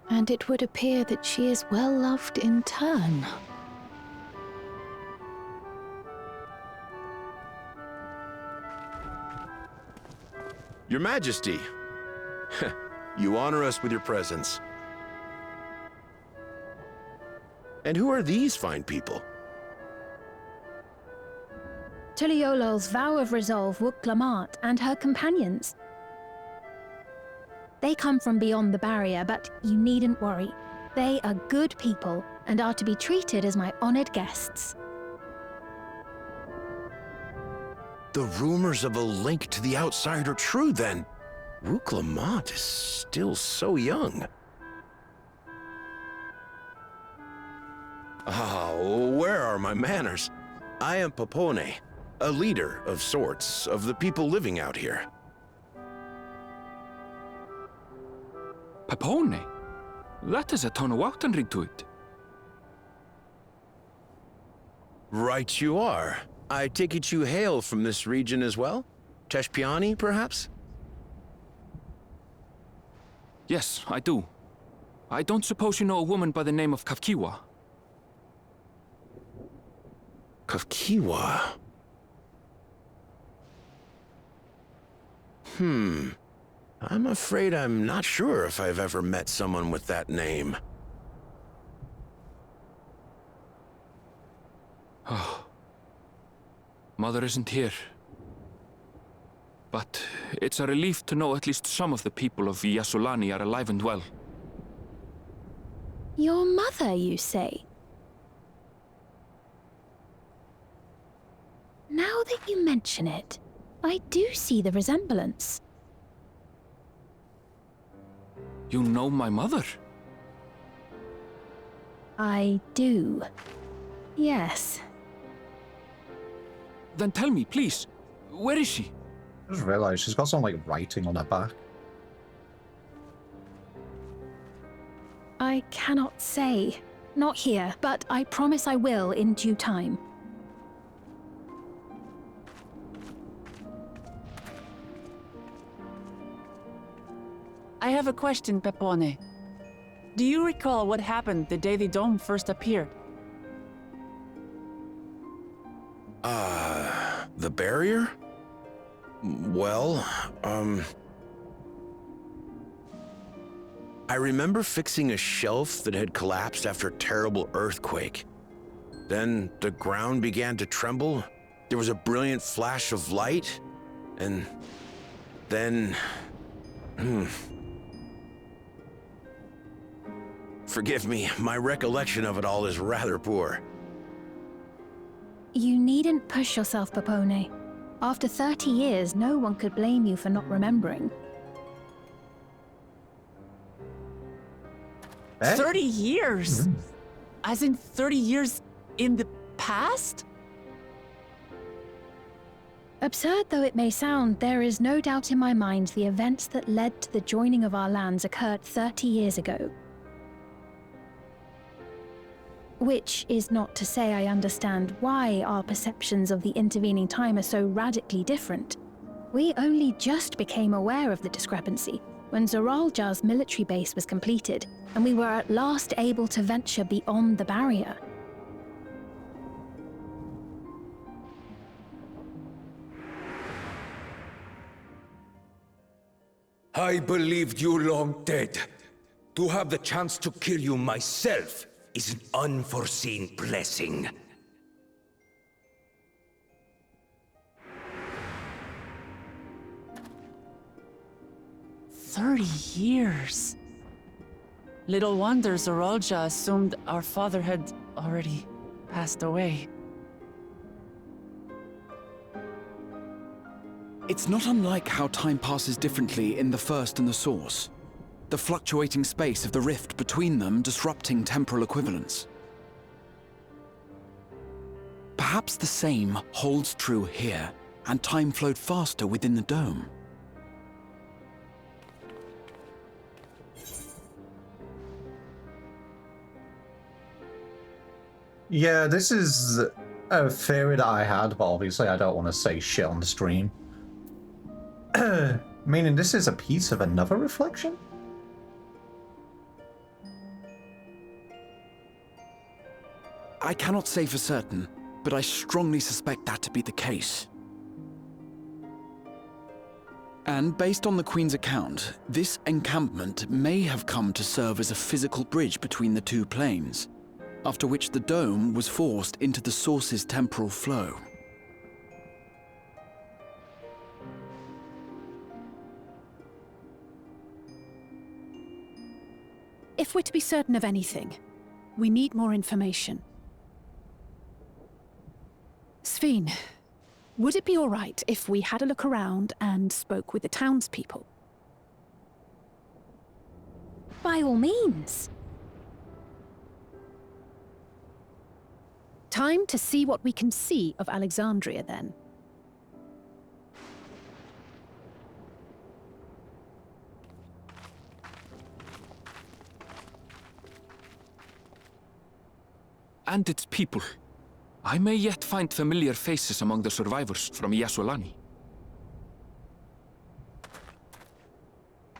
And it would appear that she is well loved in turn. Your Majesty, you honor us with your presence. And who are these fine people? Tuliolol's vow of resolve Wuk-Lamat and her companions. They come from beyond the barrier, but you needn't worry. They are good people and are to be treated as my honored guests. The rumors of a link to the outside are true, then. Wuk-Lamat is still so young. Ah, where are my manners? I am Popone, a leader of sorts of the people living out here. Papone? That is a Tonawautanri to it. Right you are. I take it you hail from this region as well? Teshpiani, perhaps? Yes, I do. I don't suppose you know a woman by the name of Kafkiwa? of Kiwa. I'm afraid I'm not sure if I've ever met someone with that name. Oh. Mother isn't here. But it's a relief to know at least some of the people of Yasulani are alive and well. Your mother, you say? Now that you mention it, I do see the resemblance. You know my mother? I do. Yes. Then tell me, please, where is she? I just realized she's got some, like, writing on her back. I cannot say. Not here, but I promise I will in due time. I have a question, Pepone. Do you recall what happened the day the dome first appeared? The barrier? Well, I remember fixing a shelf that had collapsed after a terrible earthquake. Then the ground began to tremble. There was a brilliant flash of light, and then... Forgive me, my recollection of it all is rather poor. You needn't push yourself, Pepone. After 30 years, no one could blame you for not remembering. 30 years? As in 30 years in the past? Absurd though it may sound, there is no doubt in my mind the events that led to the joining of our lands occurred 30 years ago. Which is not to say I understand why our perceptions of the intervening time are so radically different. We only just became aware of the discrepancy when Zoralja's military base was completed, and we were at last able to venture beyond the barrier. I believed you long dead. To have the chance to kill you myself is an unforeseen blessing. Years. Little wonder Zoralja assumed our father had already passed away. It's not unlike how time passes differently in the First and the Source. The fluctuating space of the rift between them disrupting temporal equivalence. Perhaps the same holds true here, and time flowed faster within the dome. Yeah, this is a theory that I had, but obviously I don't want to say shit on the stream. Meaning this is a piece of another reflection? I cannot say for certain, but I strongly suspect that to be the case. And based on the Queen's account, this encampment may have come to serve as a physical bridge between the two planes, after which the dome was forced into the Source's temporal flow. If we're to be certain of anything, we need more information. Sveen, would it be all right if we had a look around and spoke with the townspeople? By all means. Time to see what we can see of Alexandria, then. And its people. I may yet find familiar faces among the survivors from Yasulani.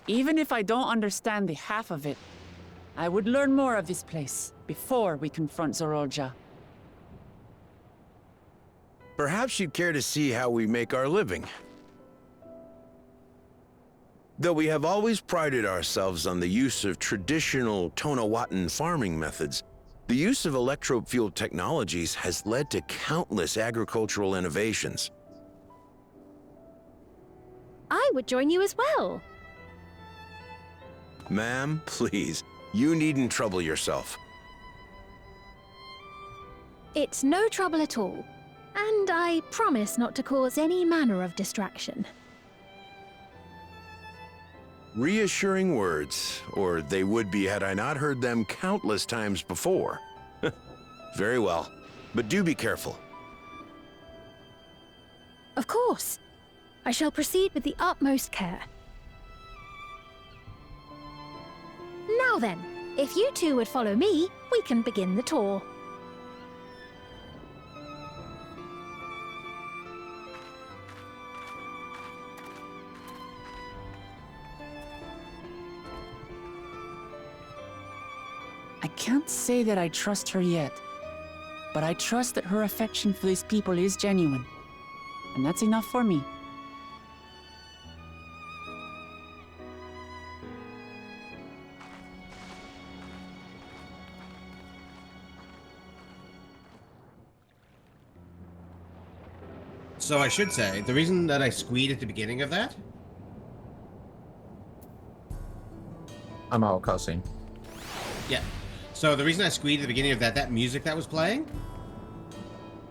Even if I don't understand the half of it, I would learn more of this place before we confront Zoralja. Perhaps you'd care to see how we make our living. Though we have always prided ourselves on the use of traditional Tonawatan farming methods, the use of electro-fueled technologies has led to countless agricultural innovations. I would join you as well. Ma'am, please, you needn't trouble yourself. It's no trouble at all. And I promise not to cause any manner of distraction. Reassuring words, or they would be had I not heard them countless times before. Very well, but do be careful. Of course. I shall proceed with the utmost care. Now then, if you two would follow me, we can begin the tour. I can't say that I trust her yet, but I trust that her affection for these people is genuine. And that's enough for me. So I should say, the reason that I squeed at the beginning of that... I'm out cussing. Yeah. So the reason I squeed at the beginning of that music that was playing...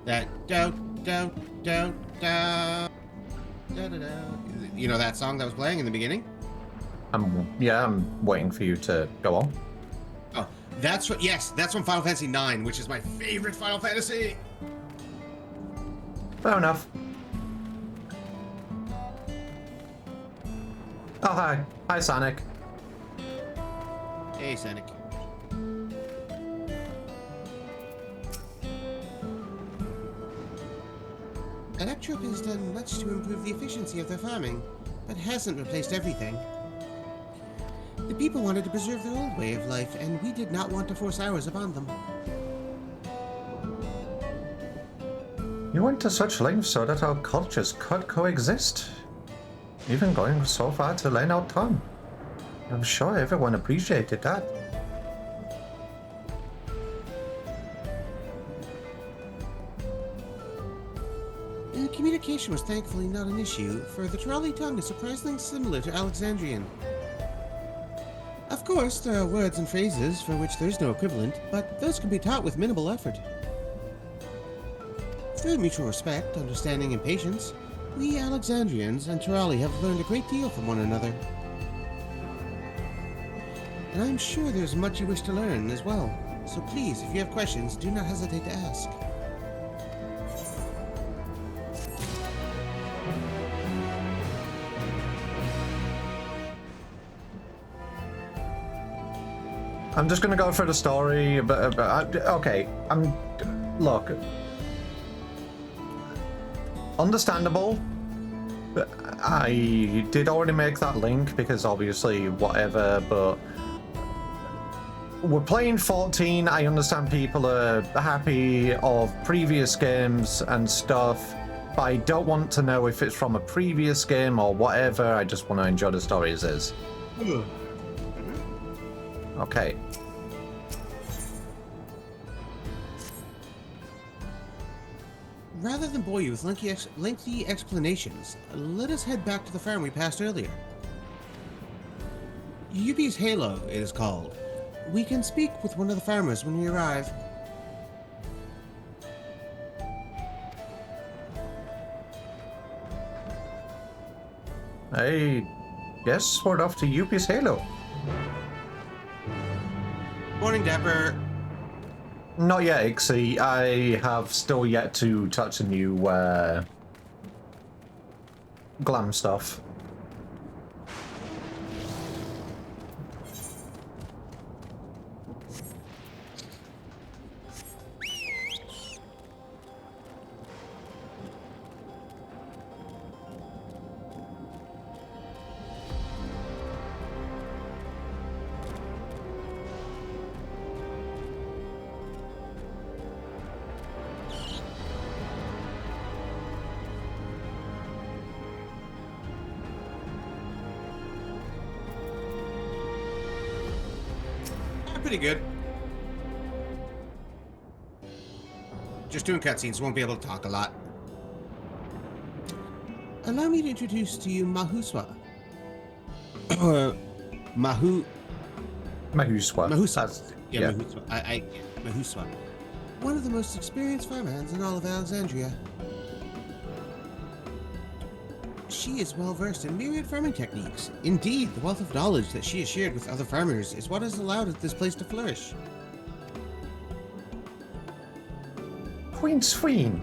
That do do do do da da da. You know that song that was playing in the beginning? I'm waiting for you to go on. Oh, that's what. Yes, that's from Final Fantasy IX, which is my favorite Final Fantasy. Fair enough. Oh hi, hi Sonic. Hey, Sonic. Electrop has done much to improve the efficiency of their farming, but hasn't replaced everything. The people wanted to preserve their old way of life, and we did not want to force ours upon them. You went to such lengths so that our cultures could coexist, even going so far to lay out tongue. I'm sure everyone appreciated that. Communication was thankfully not an issue, for the Trolley tongue is surprisingly similar to Alexandrian. Of course, there are words and phrases for which there's no equivalent, but those can be taught with minimal effort. Through mutual respect, understanding, and patience, we Alexandrians and Trolley have learned a great deal from one another. And I'm sure there's much you wish to learn as well, so please, if you have questions, do not hesitate to ask. I'm just gonna go through the story, but okay. Look. Understandable. I did already make that link because obviously whatever, but we're playing 14. I understand people are happy of previous games and stuff, but I don't want to know if it's from a previous game or whatever. I just want to enjoy the story as is. Okay. Rather than bore you with lengthy explanations, let us head back to the farm we passed earlier. Yubi's Halo, it is called. We can speak with one of the farmers when we arrive. I guess we're off to Yuppie's Halo. Morning, Dapper. Not yet, Ixie. I have still yet to touch the new glam stuff. I'm pretty good. Just doing cutscenes, won't be able to talk a lot. Allow me to introduce to you Mahuswa. Or Mahuswa. Yeah, Mahuswa. Mahuswa. One of the most experienced farmhands in all of Alexandria. She is well versed in myriad farming techniques. Indeed, the wealth of knowledge that she has shared with other farmers is what has allowed this place to flourish. Queen Sween,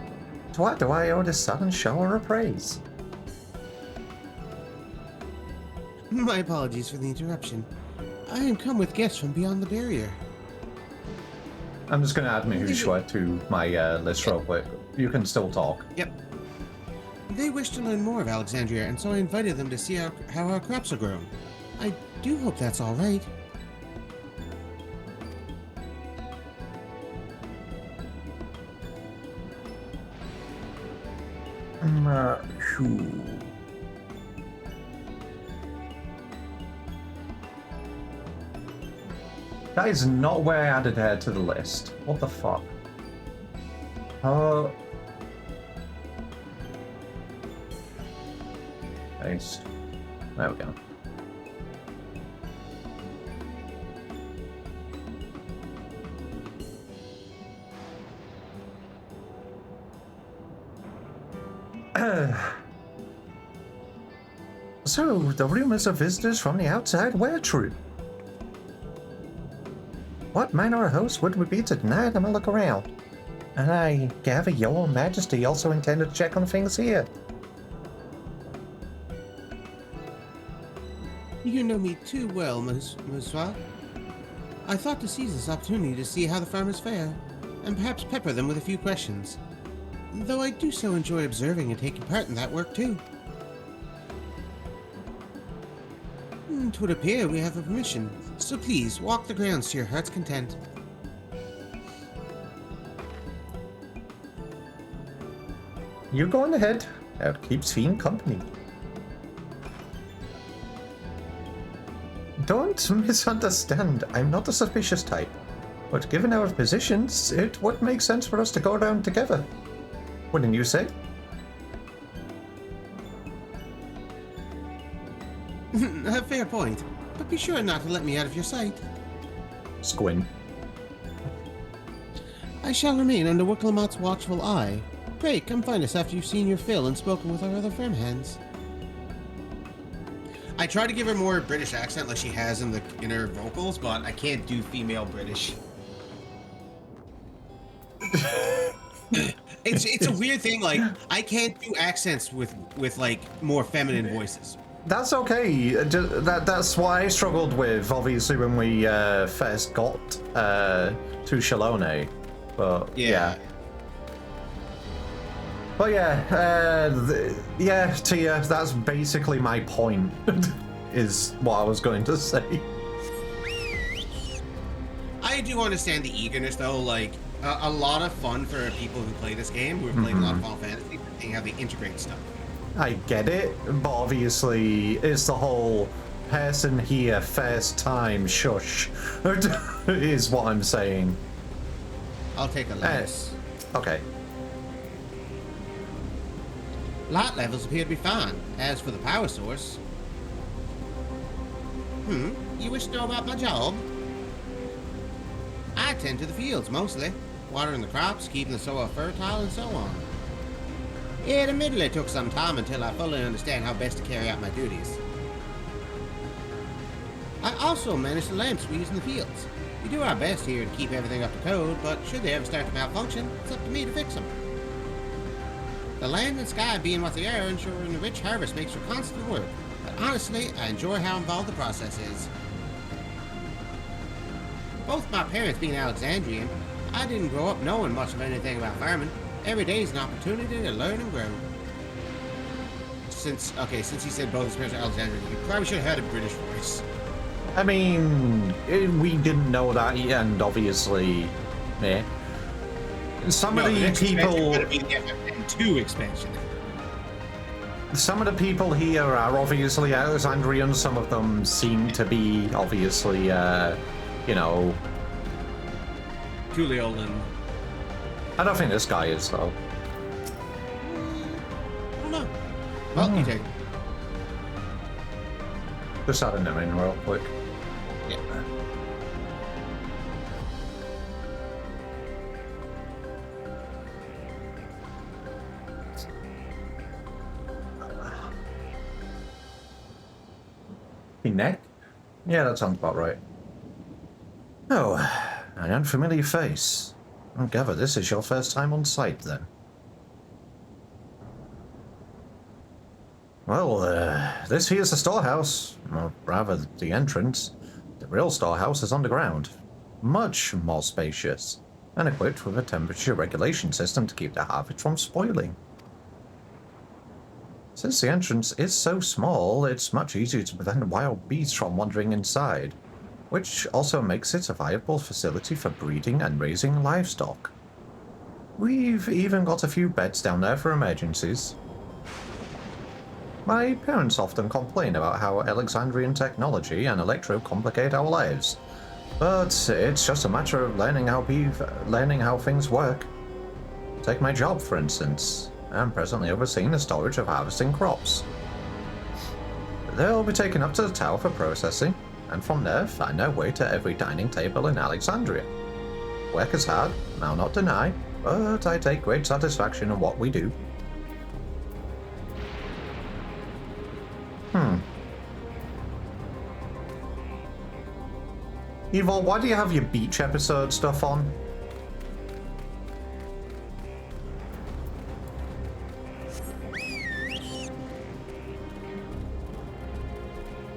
to what do I owe this sudden shower of praise? My apologies for the interruption. I am come with guests from beyond the barrier. I'm just going to add Mahushwa to my list real quick. You can still talk. Yep. They wish to learn more of Alexandria, and so I invited them to see how our crops are grown. I do hope that's all right. That is not where I added her to the list. What the fuck? Paste. There we go. So, the rumors of visitors from the outside were true. What manner of host would we be to deny them a look around? And I gather your majesty also intended to check on things here. You know me too well, Muswa. I thought to seize this opportunity to see how the farmers fare, and perhaps pepper them with a few questions. Though I do so enjoy observing and taking part in that work too. It would appear we have a permission, so please walk the grounds to your heart's content. You go on ahead. That keeps Fiend company. Don't misunderstand. I'm not a suspicious type. But given our positions, it would make sense for us to go around together. Wouldn't you say? A fair point, but be sure not to let me out of your sight. Squint. I shall remain under Wicklemot's watchful eye. Pray, come find us after you've seen your fill and spoken with our other farmhands. I try to give her more British accent like she has in her vocals, but I can't do female British. It's a weird thing, like, I can't do accents with like more feminine voices. That's okay. That's what I struggled with, obviously, when we first got to Shalone. But yeah. But yeah, Tia, that's basically my point, is what I was going to say. I do understand the eagerness, though. Like, a lot of fun for people who play this game, who have played a lot of Final Fantasy, seeing how they integrate stuff. I get it, but obviously it's the whole person here first time shush is what I'm saying. I'll take a less. Okay. Light levels appear to be fine. As for the power source... You wish to know about my job? I tend to the fields, mostly. Watering the crops, keeping the soil fertile, and so on. It admittedly took some time until I fully understand how best to carry out my duties. I also manage the lamps we use in the fields. We do our best here to keep everything up to code, but should they ever start to malfunction, it's up to me to fix them. The land and sky being what they are, ensuring a rich harvest makes for constant work, but honestly, I enjoy how involved the process is. Both my parents being Alexandrian, I didn't grow up knowing much of anything about farming. Every day is an opportunity to learn and grow. Since he said both his parents are Alexandrian, you probably should have had a British voice. I mean, we didn't know that, and obviously, yeah. Some of the people... expansion. Some of the people here are obviously Alexandrian, some of them seem to be obviously you know... Tuliolan. I don't think this guy is, though. I don't know. Well, you take it. Just adding him in real quick. Yeah. Neck? Yeah, that sounds about right. Oh, an unfamiliar face. I gather this is your first time on site, then. Well, this here's the storehouse. Or rather, the entrance. The real storehouse is underground. Much more spacious, and equipped with a temperature regulation system to keep the harvest from spoiling. Since the entrance is so small, it's much easier to prevent wild beasts from wandering inside, which also makes it a viable facility for breeding and raising livestock. We've even got a few beds down there for emergencies. My parents often complain about how Alexandrian technology and electro complicate our lives, but it's just a matter of learning how things work. Take my job, for instance. I'm presently overseeing the storage of harvesting crops. They'll be taken up to the tower for processing, and from there find their way to every dining table in Alexandria. Work is hard, I'll not deny, but I take great satisfaction in what we do. Evil, why do you have your beach episode stuff on?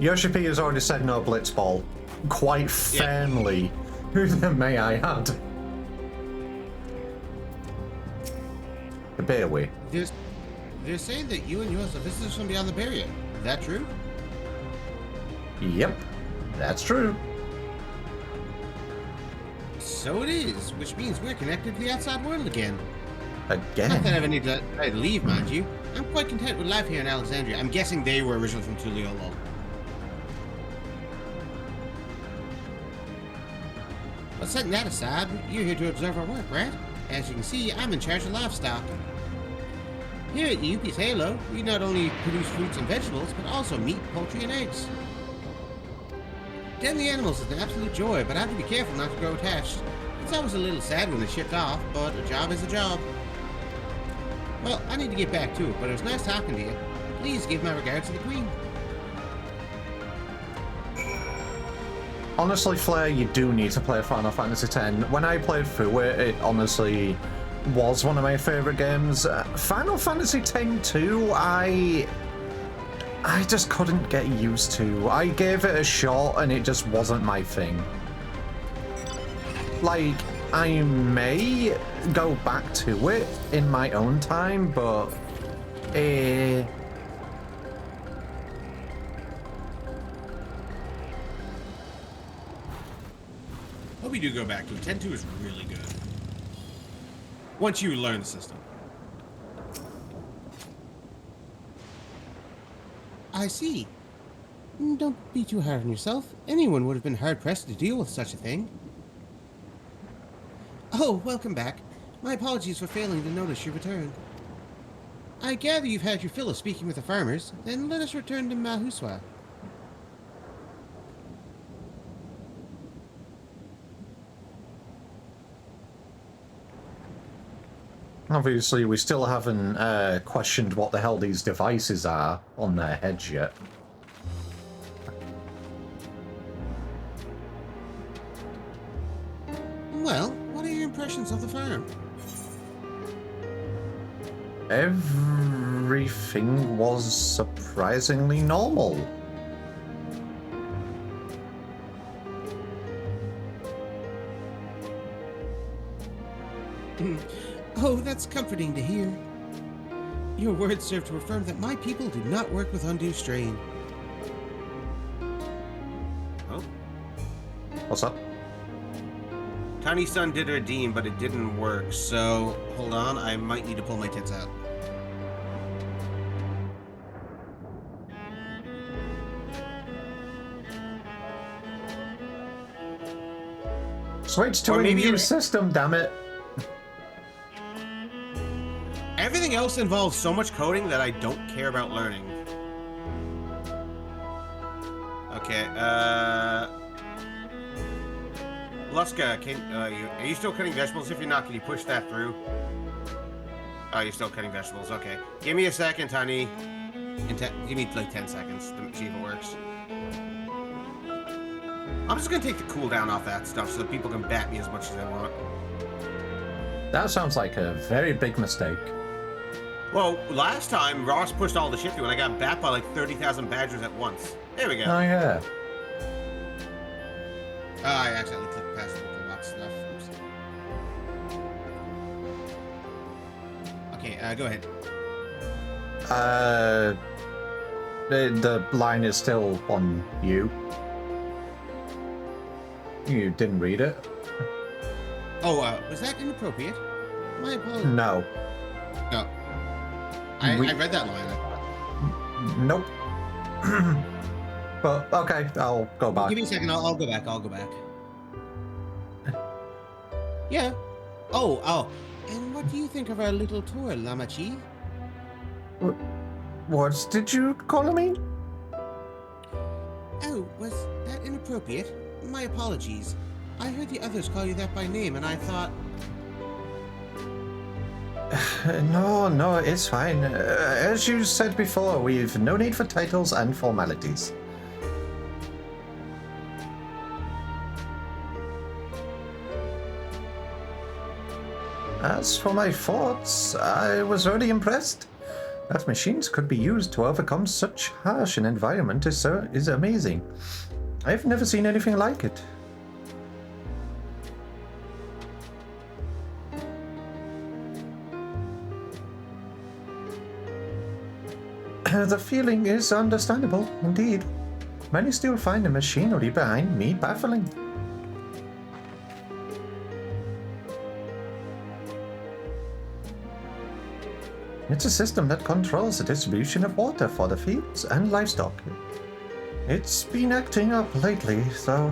Yoshi P has already said no blitzball. Quite firmly. Who then may I add? Bear we. They're saying that you and yours are visitors from beyond the barrier. Is that true? Yep, that's true. So it is, which means we're connected to the outside world again. Again? Not that I ever need to leave, mind you. I'm quite content with life here in Alexandria. I'm guessing they were originally from Tuliolo. But setting that aside, you're here to observe our work, right? As you can see, I'm in charge of livestock. Here at UP's Halo, we not only produce fruits and vegetables, but also meat, poultry, and eggs. Tending the animals is an absolute joy, but I have to be careful not to grow attached. It's always a little sad when they're shipped off, but a job is a job. Well, I need to get back to it, but it was nice talking to you. Please give my regards to the Queen. Honestly, Flair, you do need to play Final Fantasy X. When I played through it, it honestly was one of my favourite games. Final Fantasy X-2, I just couldn't get used to. I gave it a shot and it just wasn't my thing. Like, I may go back to it in my own time, but Hope you do go back to it. 10-2 is really good. Once you learn the system. I see. Don't be too hard on yourself. Anyone would have been hard-pressed to deal with such a thing. Oh, welcome back. My apologies for failing to notice your return. I gather you've had your fill of speaking with the farmers. Then let us return to Mahuswa. obviously we still haven't questioned what the hell these devices are on their heads yet. Well, what are your impressions of the farm? Everything was surprisingly normal. Oh, that's comforting to hear. Your words serve to affirm that my people do not work with undue strain. Oh? What's up? Tiny Sun did redeem, but it didn't work, so hold on, I might need to pull my tits out. Switch to Or a maybe new it- system, damn it. Everything else involves so much coding that I don't care about learning. Okay, Luska, are you still cutting vegetables? If you're not, can you push that through? Oh, you're still cutting vegetables. Okay. Give me a second, honey. Give me like 10 seconds to see if it works. I'm just gonna take the cooldown off that stuff so that people can bat me as much as they want. That sounds like a very big mistake. Well, last time Ross pushed all the shit through and I got bat by like 30,000 badgers at once. There we go. Oh, yeah. I accidentally clicked past the box stuff. Oops. Okay, go ahead. The line is still on you. You didn't read it? Oh, was that inappropriate? My apologies. No. No. I read that line. Nope. But, okay, I'll go back. Give me a second, I'll go back, Yeah. Oh. And what do you think of our little tour, Lamachi? What did you call me? Oh, was that inappropriate? My apologies. I heard the others call you that by name, and I thought... No, it's fine. As you said before, we've no need for titles and formalities. As for my thoughts, I was really impressed. That machines could be used to overcome such harsh an environment is amazing. I've never seen anything like it. The feeling is understandable, indeed. Many still find the machinery behind me baffling. It's a system that controls the distribution of water for the fields and livestock. It's been acting up lately, though.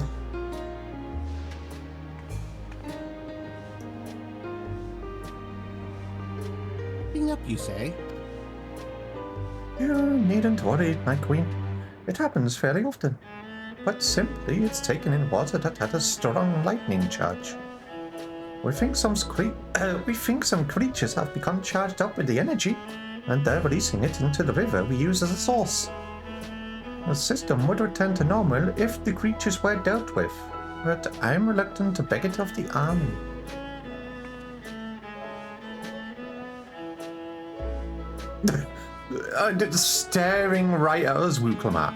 Acting up, you say? You needn't worry, my queen. It happens fairly often. But simply, it's taken in water that had a strong lightning charge. We think some creatures have become charged up with the energy, and they're releasing it into the river we use as a source. The system would return to normal if the creatures were dealt with, but I'm reluctant to beg it of the army. Staring right at us, Wuklamar.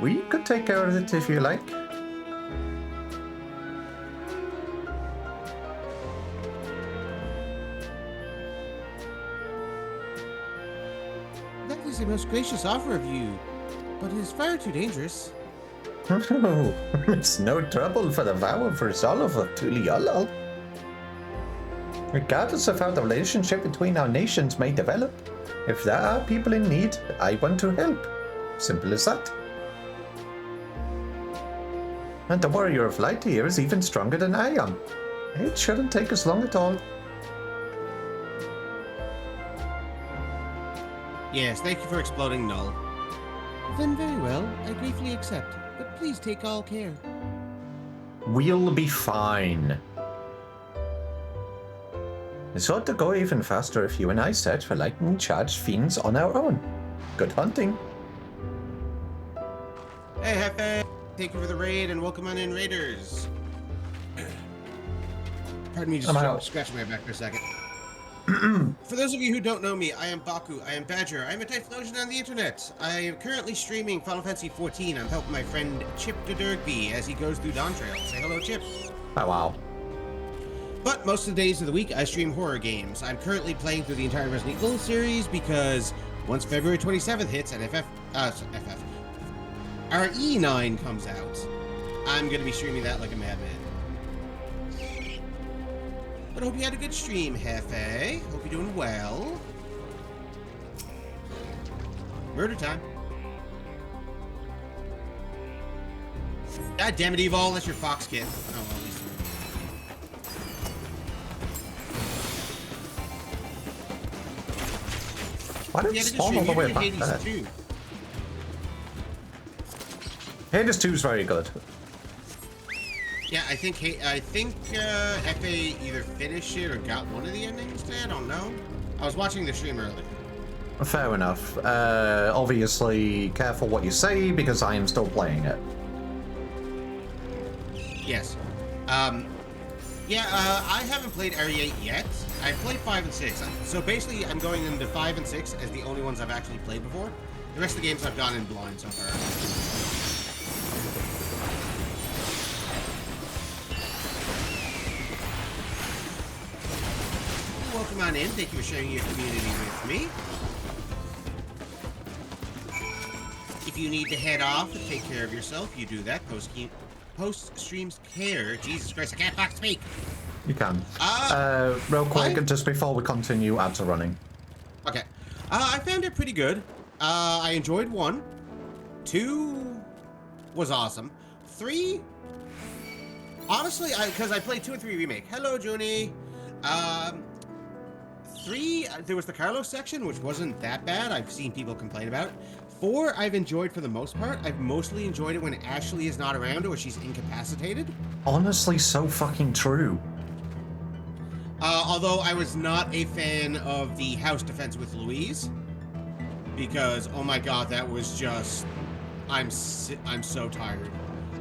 We could take care of it if you like. That is a most gracious offer of you, but it is far too dangerous. Oh, it's no trouble for the vow for Zolov of Tuliolol. Regardless of how the relationship between our nations may develop, if there are people in need, I want to help. Simple as that. And the warrior of light here is even stronger than I am. It shouldn't take us long at all. Yes, thank you for exploding Null. Then very well, I gratefully accept, but please take all care. We'll be fine. This ought to go even faster if you and I search for lightning-charged fiends on our own. Good hunting. Hey, Hefe! Thank you for the raid and welcome on in, Raiders. Pardon me, just scratching my back for a second. For those of you who don't know me, I am Baku, I am Badger, I am a Typhlosion on the internet. I am currently streaming Final Fantasy 14. I'm helping my friend Chip DeDurgby as he goes through Dawntrail. Say hello, Chip. Oh, wow. But most of the days of the week, I stream horror games. I'm currently playing through the entire Resident Evil series because once February 27th hits and RE9 comes out, I'm going to be streaming that like a madman. But I hope you had a good stream, Hefe. Hope you're doing well. Murder time. God damn it, Evol, that's your fox kit. Oh, well, at least. Why did it spawn all the way back there? Hades 2 is very good. Yeah, I think FA either finished it or got one of the endings. I don't know. I was watching the stream earlier. Fair enough. Obviously, careful what you say because I am still playing it. Yes. Yeah, I haven't played Area 8 yet. I've played 5 and 6. So basically, I'm going into 5 and 6 as the only ones I've actually played before. The rest of the games I've gone in blind so far. Welcome on in. Thank you for sharing your community with me. If you need to head off and take care of yourself, you do that. Post-streams care. Jesus Christ, I can't fucking speak. You can. Real quick, just before we continue, ads are running. Okay. I found it pretty good. I enjoyed 1. 2 was awesome. 3, honestly, because I played 2 and 3 remake. Hello, Junie. 3, there was the Carlos section, which wasn't that bad. I've seen people complain about it. 4, I've enjoyed for the most part. I've mostly enjoyed it when Ashley is not around or she's incapacitated. Honestly, so fucking true. Although I was not a fan of the house defense with Louise. Because, oh my god, that was just... I'm so tired.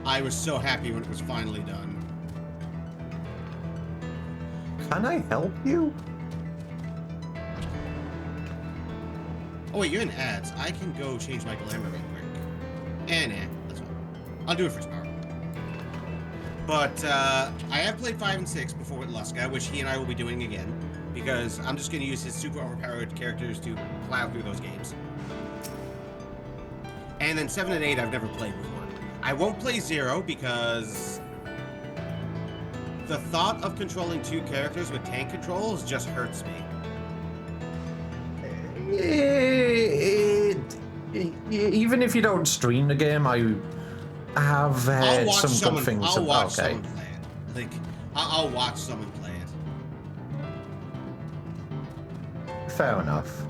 I was so happy when it was finally done. Can I help you? Oh wait, you're in ads. I can go change my glamour real quick. Nah, that's fine. I'll do it for tomorrow. But I have played 5 and 6 before with Luska, which he and I will be doing again, because I'm just going to use his super overpowered characters to plow through those games. And then 7 and 8 I've never played before. I won't play 0 because the thought of controlling 2 characters with tank controls just hurts me. Even if you don't stream the game, I have heard some good things. I'll watch someone play it. Like, I'll watch someone play it. Fair enough.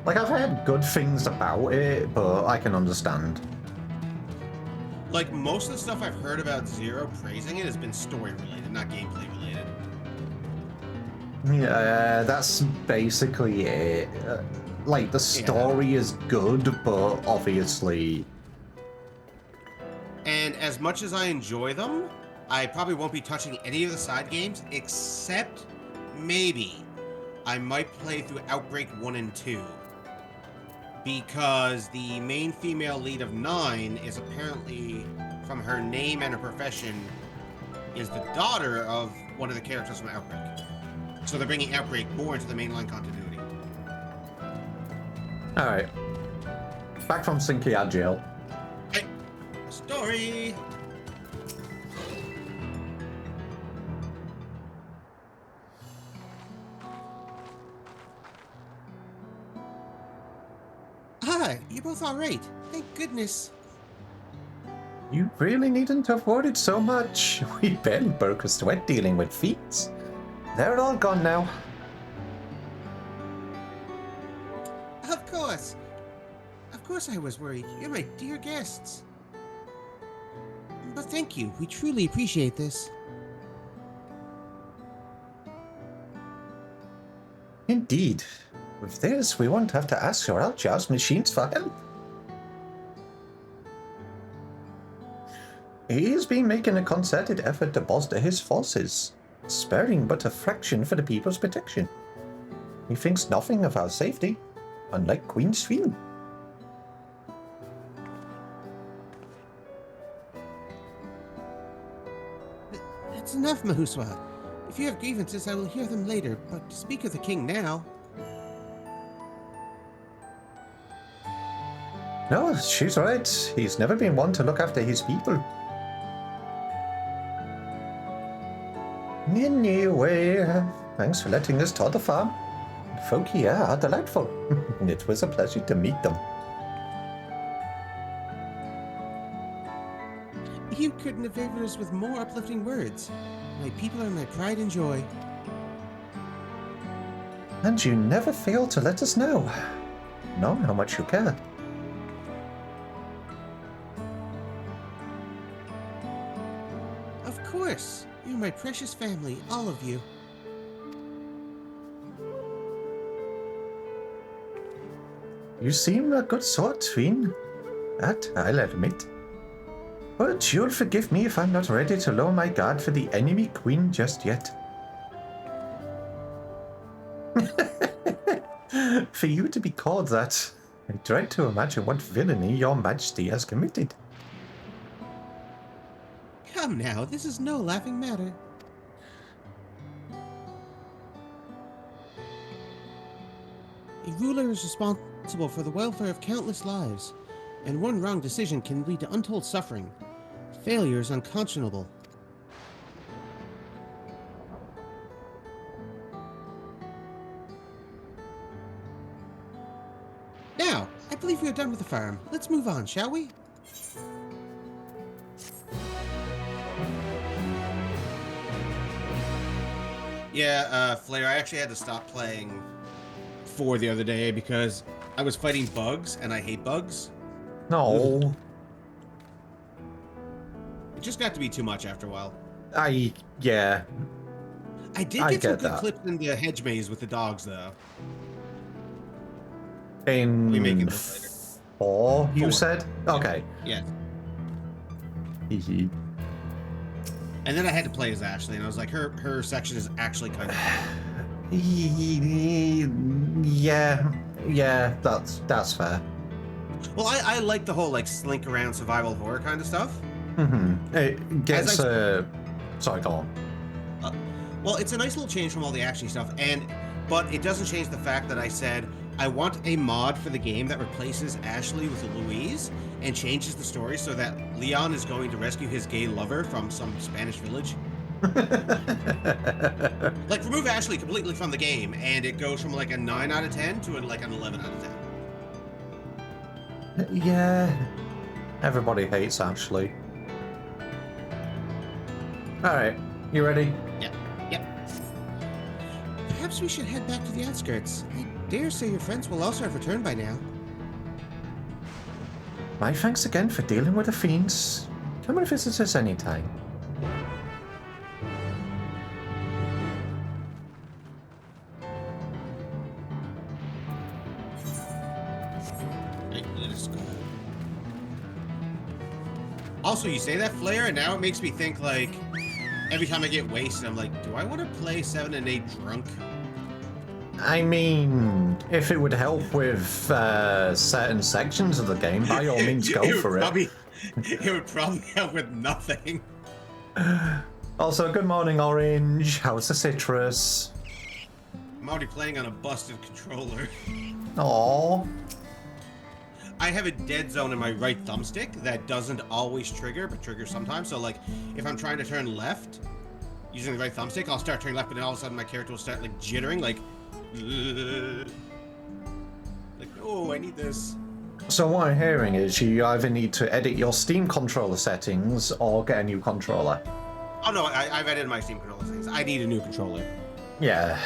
Like, I've heard good things about it, but I can understand. Like, most of the stuff I've heard about 0 praising it has been story-related, not gameplay-related. Yeah, that's basically it. Like, the story is good, but obviously... And as much as I enjoy them, I probably won't be touching any of the side games, except maybe I might play through Outbreak 1 and 2. Because the main female lead of 9 is apparently, from her name and her profession, is the daughter of one of the characters from Outbreak. So they're bringing Outbreak more into the mainline continuity. Alright. Back from Sinkiad jail. Hey, story! Hi, you're both alright. Thank goodness. You really needn't have worried so much. We barely broke a sweat dealing with feats. They're all gone now. Of course. Of course I was worried. You're my dear guests. But thank you. We truly appreciate this. Indeed. With this, we won't have to ask your Aljar's machines for help. He's been making a concerted effort to bolster his forces, sparing but a fraction for the people's protection. He thinks nothing of our safety, unlike Queen Sveen. That's enough, Mahuswa. If you have grievances, I will hear them later, but to speak of the king now... No, she's right. He's never been one to look after his people. Anyway, thanks for letting us tour the farm. The folk here are delightful. It was a pleasure to meet them. You couldn't have favored us with more uplifting words. My people are my pride and joy. And you never fail to let us know how much you care. Of course. You're my precious family, all of you. You seem a good sort, Tween. That I'll admit. But you'll forgive me if I'm not ready to lower my guard for the enemy queen just yet. For you to be called that, I dread to imagine what villainy your majesty has committed. Come now, this is no laughing matter. A ruler is responsible for the welfare of countless lives, and one wrong decision can lead to untold suffering. Failure is unconscionable. Now, I believe we are done with the farm. Let's move on, shall we? Yeah, Flair, I actually had to stop playing 4 the other day because I was fighting bugs, and I hate bugs. No. It just got to be too much after a while. Yeah. I did get some good clips in the hedge maze with the dogs, though. In we making this later. 4, you said? Okay. Yes. Hee. And then I had to play as Ashley, and I was like, her section is actually kind of fun. Yeah, that's fair. Well, I like the whole like slink around survival horror kind of stuff. Mm-hmm. It gets sorry, go on. Well, it's a nice little change from all the action stuff, but it doesn't change the fact that I said I want a mod for the game that replaces Ashley with Louise and changes the story so that Leon is going to rescue his gay lover from some Spanish village. Like, remove Ashley completely from the game, and it goes from like a 9 out of 10 to like an 11 out of 10. Yeah, everybody hates Ashley. All right, you ready? Yep. Perhaps we should head back to the outskirts. I dare say your friends will also have returned by now. My thanks again for dealing with the fiends. Come and visit us anytime. Also, you say that, Flair, and now it makes me think, like, every time I get wasted, I'm like, do I want to play 7 and 8 drunk? I mean, if it would help with certain sections of the game, by all means, go for it. It would probably help with nothing. Also, good morning, Orange. How's the citrus? I'm already playing on a busted controller. Aww. I have a dead zone in my right thumbstick that doesn't always trigger, but triggers sometimes. So, like, if I'm trying to turn left using the right thumbstick, I'll start turning left, but then all of a sudden my character will start, like, jittering, like, oh, I need this. So what I'm hearing is you either need to edit your Steam controller settings or get a new controller. Oh, no, I've edited my Steam controller settings. I need a new controller. Yeah.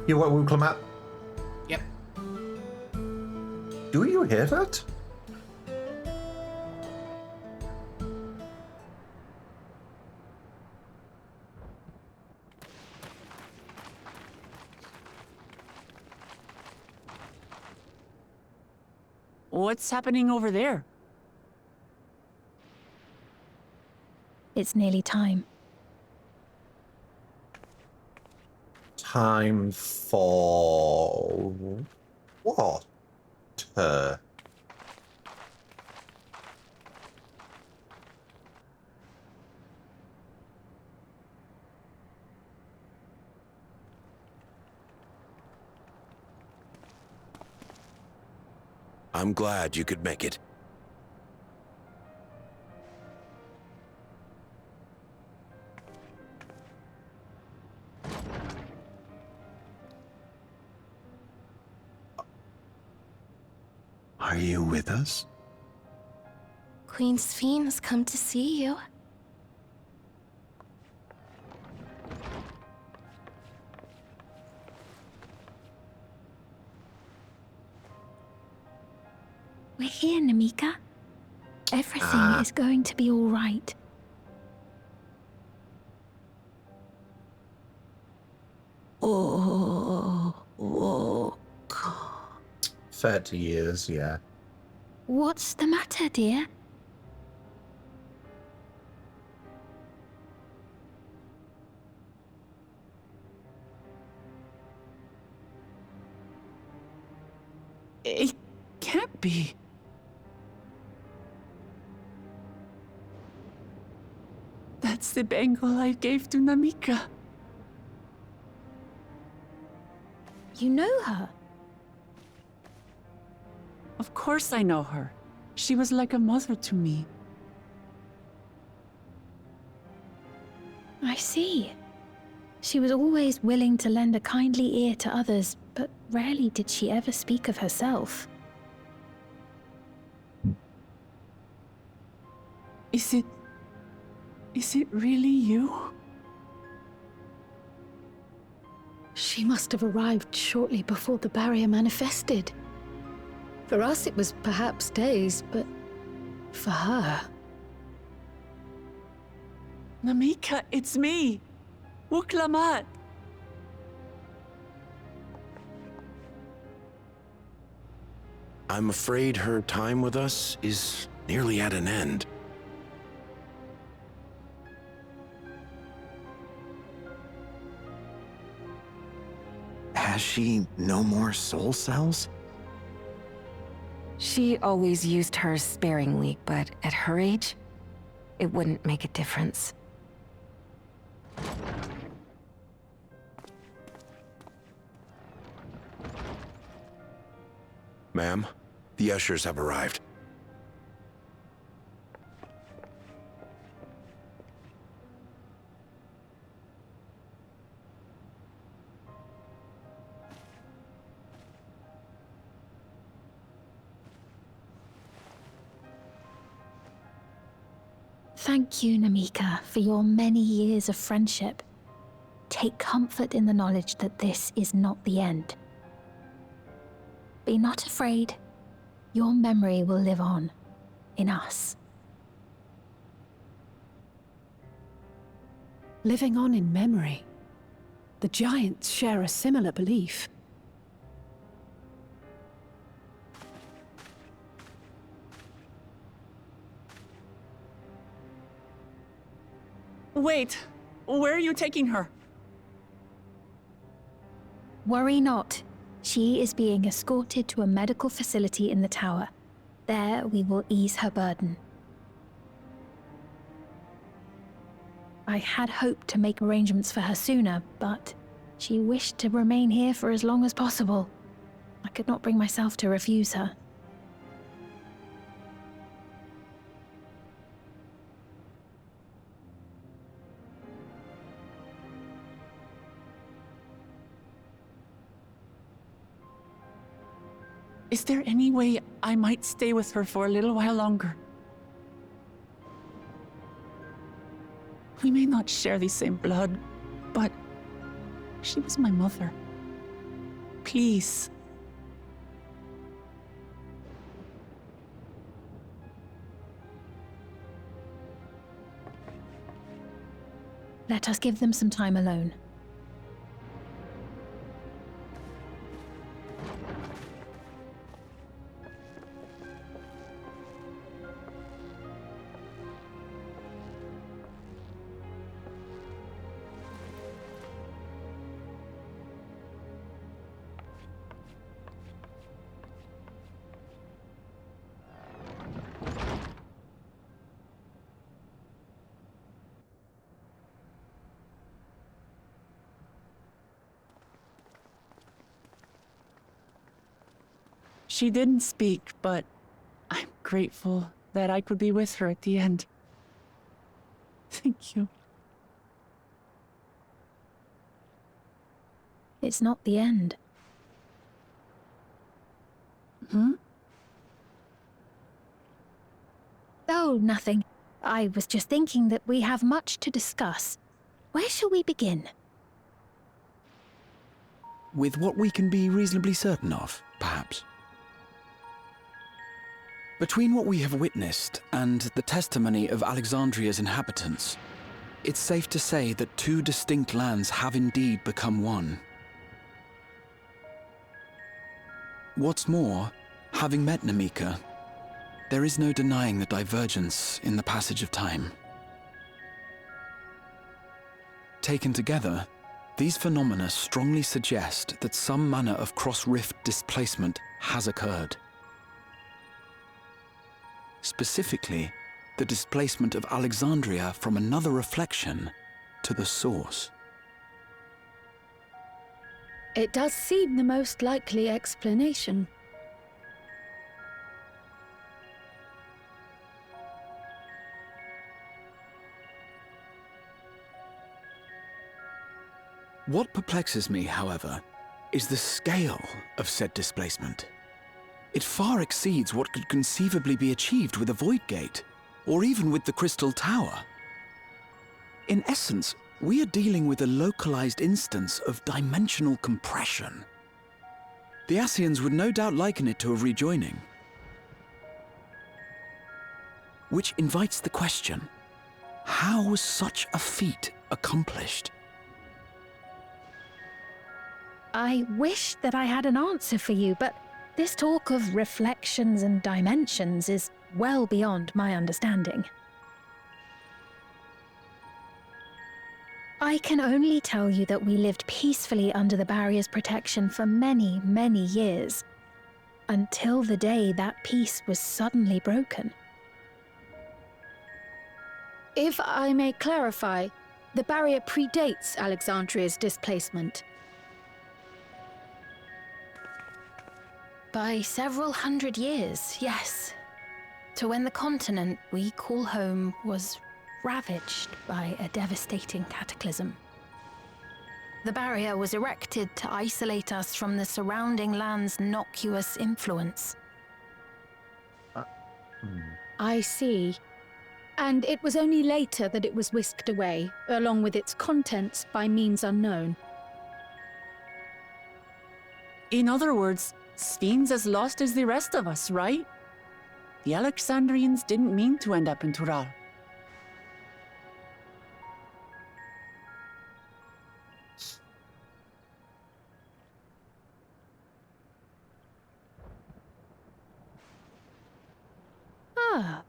You what, Wooklemat? Yep. Do you hear that? What's happening over there? It's nearly time. Time for what? I'm glad you could make it. Are you with us? Queen Sphene has come to see you. We're here, Namika. Everything is going to be all right. Oh. 30 years, yeah. What's the matter, dear? It can't be. That's the bangle I gave to Namika. You know her? Of course I know her. She was like a mother to me. I see. She was always willing to lend a kindly ear to others, but rarely did she ever speak of herself. Is it really you? She must have arrived shortly before the barrier manifested. For us, it was perhaps days, but for her... Namika, it's me! Wuklamat! I'm afraid her time with us is nearly at an end. Has she no more soul cells? She always used hers sparingly, but at her age, it wouldn't make a difference. Ma'am, the ushers have arrived. Thank you, Namika, for your many years of friendship. Take comfort in the knowledge that this is not the end. Be not afraid. Your memory will live on, in us. Living on in memory. The giants share a similar belief. Wait, where are you taking her? Worry not. She is being escorted to a medical facility in the tower. There we will ease her burden. I had hoped to make arrangements for her sooner, but she wished to remain here for as long as possible. I could not bring myself to refuse her. Is there any way I might stay with her for a little while longer? We may not share the same blood, but she was my mother. Please. Let us give them some time alone. She didn't speak, but I'm grateful that I could be with her at the end. Thank you. It's not the end. Hmm? Oh, nothing. I was just thinking that we have much to discuss. Where shall we begin? With what we can be reasonably certain of, perhaps. Between what we have witnessed and the testimony of Alexandria's inhabitants, it's safe to say that two distinct lands have indeed become one. What's more, having met Namika, there is no denying the divergence in the passage of time. Taken together, these phenomena strongly suggest that some manner of cross-rift displacement has occurred. Specifically, the displacement of Alexandria from another reflection to the source. It does seem the most likely explanation. What perplexes me, however, is the scale of said displacement. It far exceeds what could conceivably be achieved with a Void Gate, or even with the Crystal Tower. In essence, we are dealing with a localized instance of dimensional compression. The Ascians would no doubt liken it to a rejoining. Which invites the question, how was such a feat accomplished? I wish that I had an answer for you, but this talk of reflections and dimensions is well beyond my understanding. I can only tell you that we lived peacefully under the barrier's protection for many, many years, until the day that peace was suddenly broken. If I may clarify, the barrier predates Alexandria's displacement. By several hundred years, yes. To when the continent we call home was ravaged by a devastating cataclysm. The barrier was erected to isolate us from the surrounding land's noxious influence. I see. And it was only later that it was whisked away, along with its contents, by means unknown. In other words, Sphene's as lost as the rest of us, right? The Alexandrians didn't mean to end up in Tural.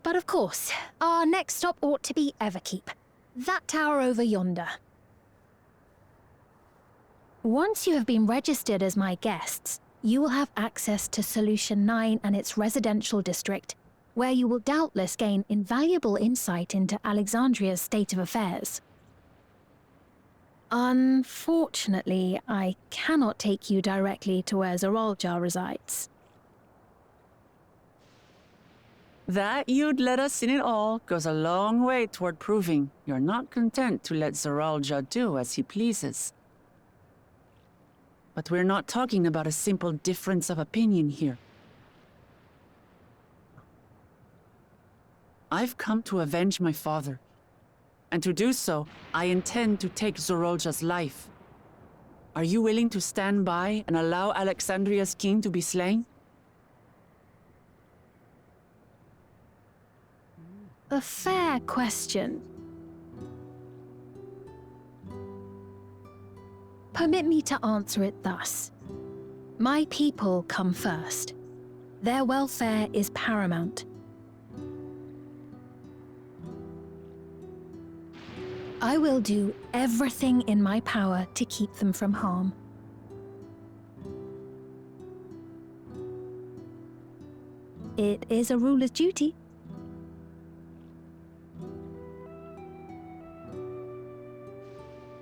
But of course, our next stop ought to be Everkeep. That tower over yonder. Once you have been registered as my guests, you will have access to Solution 9 and its residential district, where you will doubtless gain invaluable insight into Alexandria's state of affairs. Unfortunately, I cannot take you directly to where Zoraljar resides. That you'd let us in it all goes a long way toward proving you're not content to let Zoraljar do as he pleases. But we're not talking about a simple difference of opinion here. I've come to avenge my father. And to do so, I intend to take Zoraljar's life. Are you willing to stand by and allow Alexandria's king to be slain? A fair question. Permit me to answer it thus. My people come first. Their welfare is paramount. I will do everything in my power to keep them from harm. It is a ruler's duty.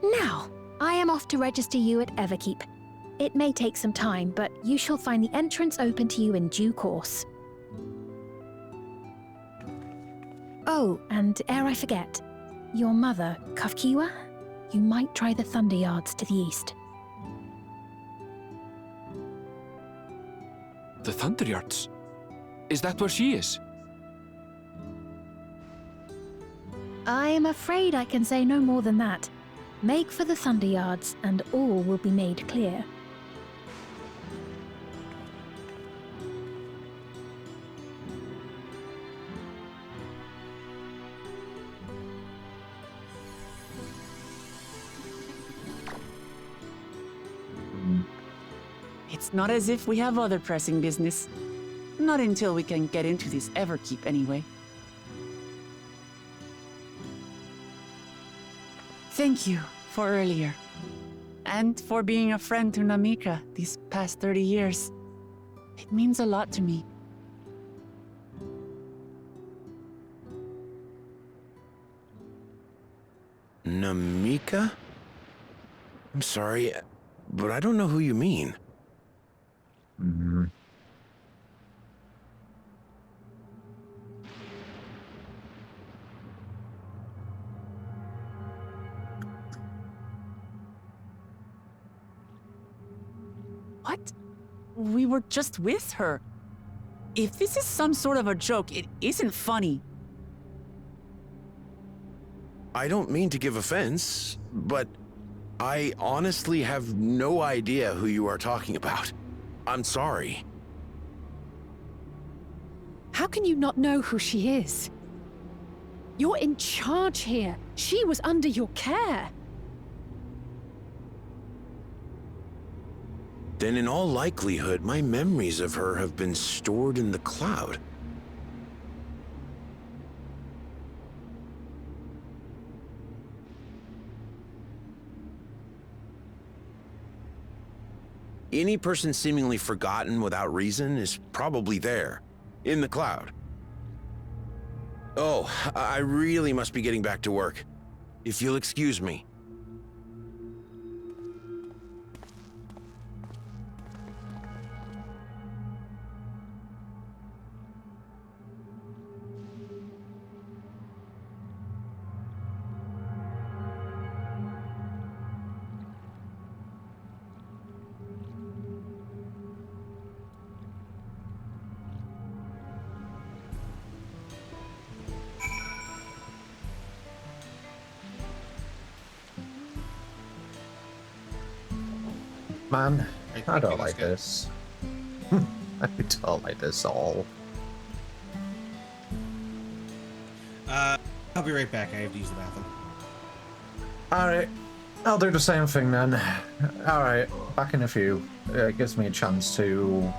Now, I am off to register you at Everkeep. It may take some time, but you shall find the entrance open to you in due course. Oh, and ere I forget, your mother, Kafkiwa, you might try the Thunder Yards to the east. The Thunder Yards? Is that where she is? I'm afraid I can say no more than that. Make for the Thunder Yards, and all will be made clear. It's not as if we have other pressing business. Not until we can get into this Everkeep, anyway. Thank you for earlier. And for being a friend to Namika these past 30 years. It means a lot to me. Namika? I'm sorry, but I don't know who you mean. What? We were just with her. If this is some sort of a joke, it isn't funny. I don't mean to give offense, but I honestly have no idea who you are talking about. I'm sorry. How can you not know who she is? You're in charge here. She was under your care. Then in all likelihood, my memories of her have been stored in the cloud. Any person seemingly forgotten without reason is probably there, in the cloud. Oh, I really must be getting back to work. If you'll excuse me. Man, Right, I don't okay, like that's this. I don't like this at all. I'll be right back. I have to use the bathroom. Alright, I'll do the same thing then. Alright, back in a few. It gives me a chance to...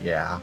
yeah.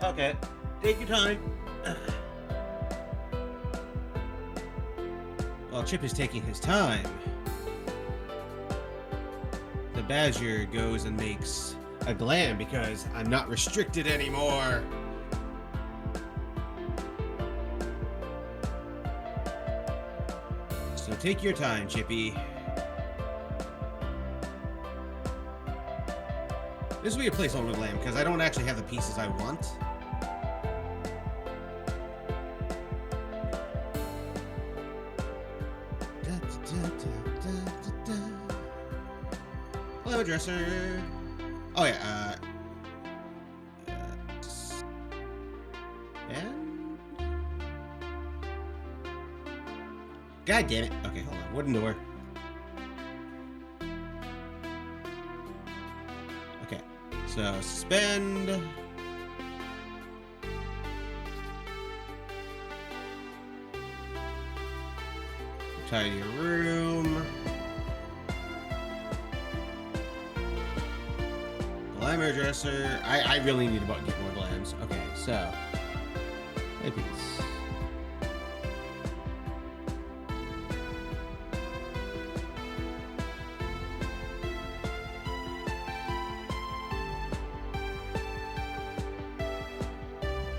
Okay, take your time. While Chip is taking his time, the Badger goes and makes a glam because I'm not restricted anymore. So take your time, Chippy. This will be a placeholder glam because I don't actually have the pieces I want. Hello, dresser. Oh yeah. And God damn it. Okay, hold on. Wooden door. Okay. So suspend. Tidy your room. Glamour dresser. I really need to get more glams. Okay, so. Hey, peace.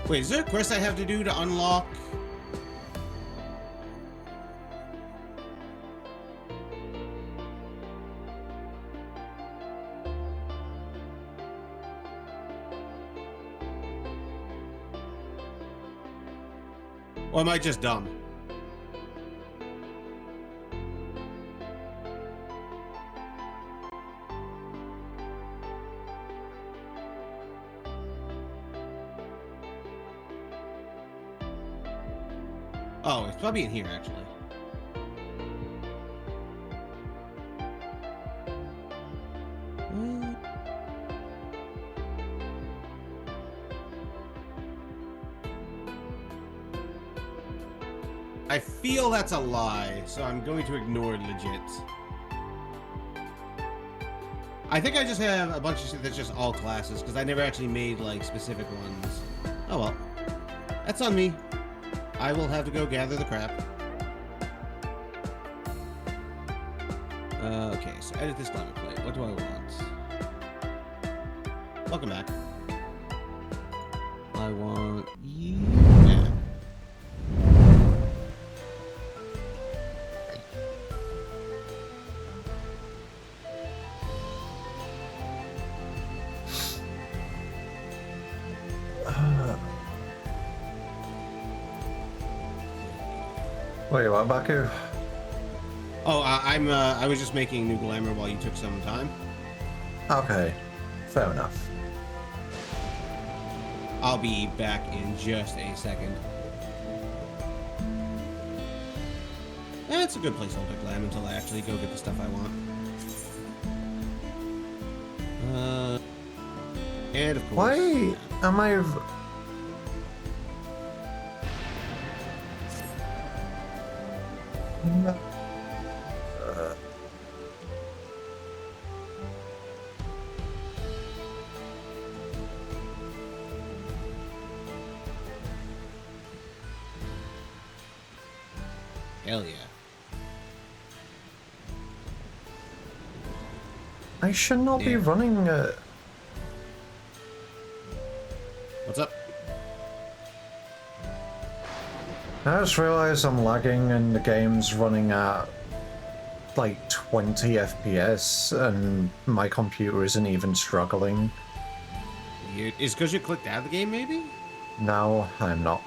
Wait, is there a quest I have to do to unlock? Or am I just dumb? Oh, it's probably in here, actually. I feel that's a lie, so I'm going to ignore legit. I think I just have a bunch of shit that's just all classes, because I never actually made, like, specific ones. Oh well. That's on me. I will have to go gather the crap. Okay, so edit this glamour plate. What do I want? Welcome back. I want you. Yeah. Wait, what, Baku? Oh, I was just making new glamour while you took some time. Okay, fair enough. I'll be back in just a second. That's a good placeholder glam until I actually go get the stuff I want. And of course. Why am I? Hell yeah. I should not be running. What's up? I just realized I'm lagging and the game's running at like 20 FPS and my computer isn't even struggling. Is because you clicked out of the game, maybe? No, I'm not.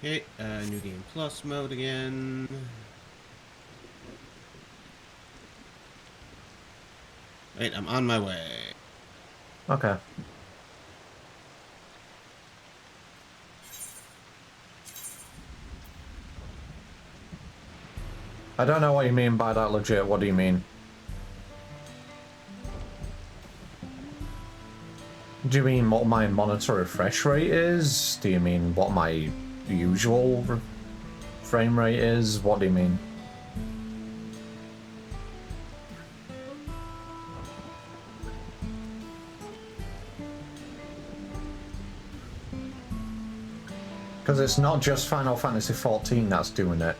Okay, new game plus mode again. Right, I'm on my way. Okay. I don't know what you mean by that legit. What do you mean? Do you mean what my monitor refresh rate is? Do you mean what my usual frame rate is? What do you mean? Because it's not just Final Fantasy XIV that's doing it.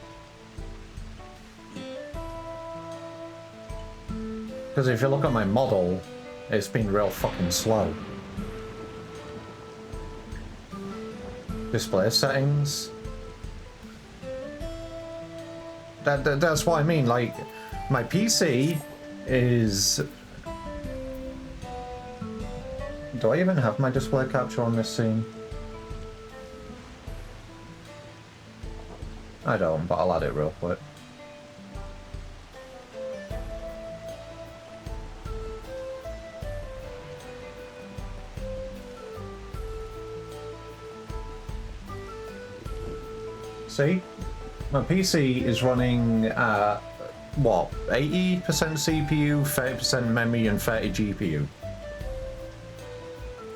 Because if you look at my model, it's been real fucking slow. Display settings. That's what I mean. Like, my PC is. Do I even have my display capture on this scene? I don't, but I'll add it real quick. See? My PC is running what? 80% CPU, 30% memory, and 30 GPU.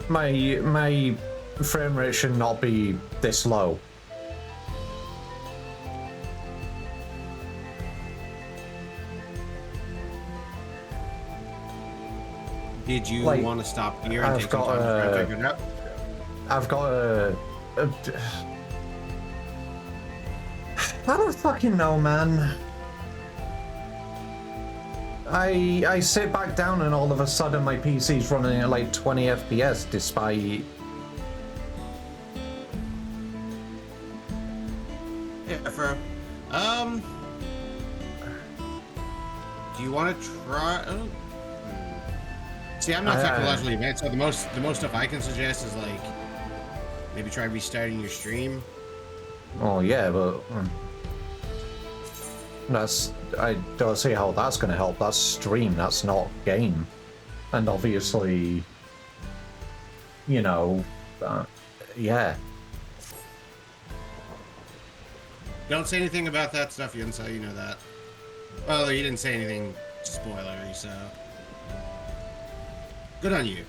My frame rate should not be this low. Did you Like, want to stop here and take some time to try and figure it out? I've got a I don't fucking know, man. I sit back down and all of a sudden my PC's running at like 20 FPS despite... Yeah, for do you want to try? Oh. See, I'm not technologically advanced, so the most stuff I can suggest is like maybe try restarting your stream. Oh yeah, but I don't see how that's going to help. That's stream, that's not game. And obviously, you know, yeah. Don't say anything about that stuff. You didn't say, you know that. Well, you didn't say anything spoilery, so good on you.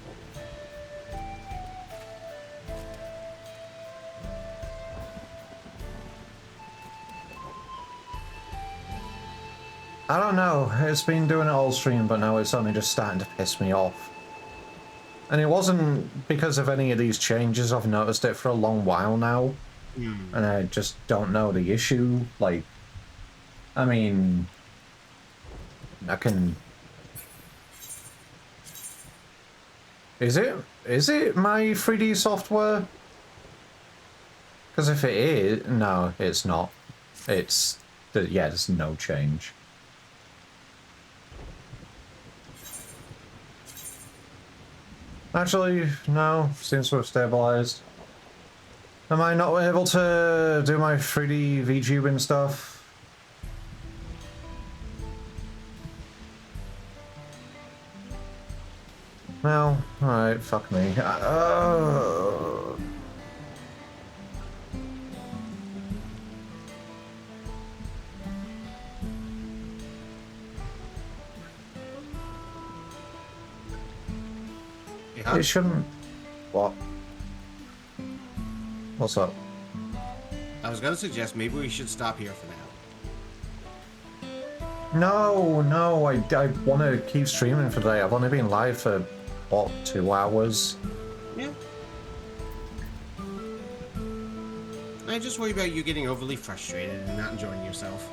I don't know, it's been doing it all stream, but now it's only just starting to piss me off. And it wasn't because of any of these changes, I've noticed it for a long while now. And I just don't know the issue. Like, I mean, I can... Is it my 3D software? Because if it is, no, it's not. It's, yeah, there's no change. Actually, no, seems to have stabilized. Am I not able to do my 3D VTubing stuff? No? Alright, fuck me. It shouldn't... What? What's up? I was gonna suggest maybe we should stop here for now. No, I want to keep streaming for today. I've only been live for, what, 2 hours? Yeah. I just worry about you getting overly frustrated and not enjoying yourself.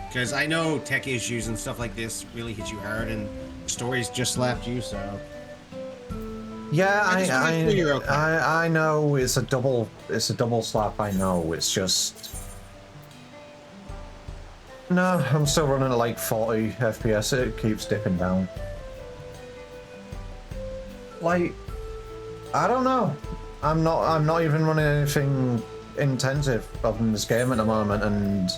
Because I know tech issues and stuff like this really hit you hard, and stories just slapped you, so... Yeah, I I know it's a double slap. I know it's just no. I'm still running at like 40 FPS. It keeps dipping down. Like, I don't know. I'm not even running anything intensive other than this game at the moment, and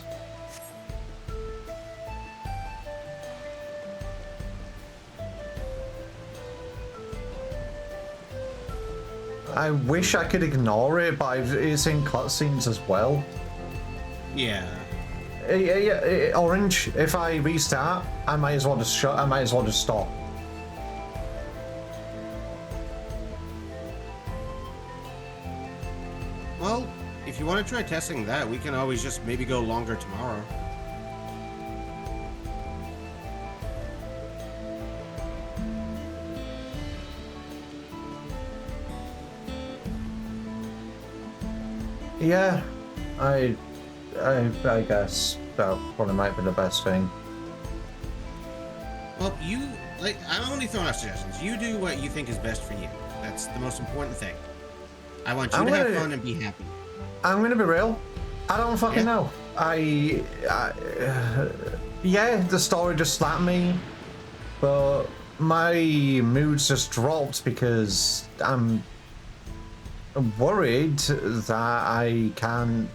I wish I could ignore it, but it's in cutscenes as well. Yeah. Yeah, Orange. If I restart, I might as well just stop. Well, if you want to try testing that, we can always just maybe go longer tomorrow. Yeah, I guess that probably might be the best thing. Well, I'm only throwing out suggestions. You do what you think is best for you. That's the most important thing. I want you to have fun and be happy. I'm gonna be real. I don't fucking know. Yeah, the story just slapped me, but my mood's just dropped because I'm worried that I can't.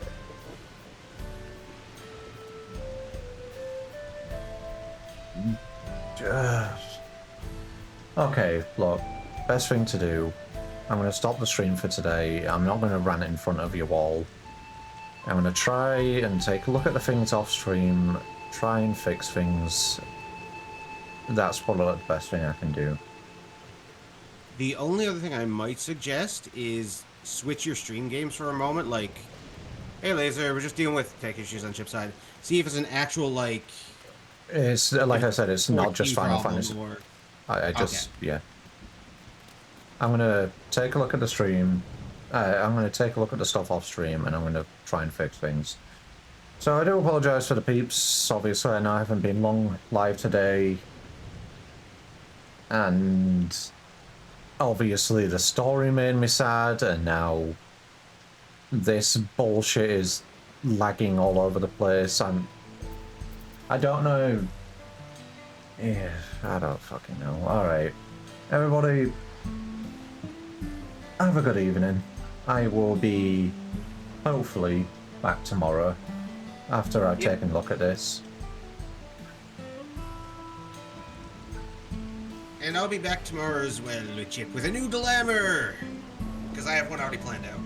Okay, look, best thing to do. I'm going to stop the stream for today. I'm not going to rant in front of you all. I'm going to try and take a look at the things off stream, try and fix things. That's probably the best thing I can do. The only other thing I might suggest is switch your stream games for a moment. Like, hey, Laser, we're just dealing with tech issues on chip side. See if it's an actual, like... It's, like I said, it's not just Final Fantasy. Or... I just, yeah. I'm going to take a look at the stream. I'm going to take a look at the stuff off stream, and I'm going to try and fix things. So I do apologise for the peeps. Obviously, I know I haven't been long live today. And obviously the story made me sad, and now this bullshit is lagging all over the place. I don't know. Yeah, I don't fucking know. Alright. Everybody, have a good evening. I will be, hopefully, back tomorrow after I've taken a look at this. And I'll be back tomorrow as well, Chip, with a new dilemma! Because I have one already planned out.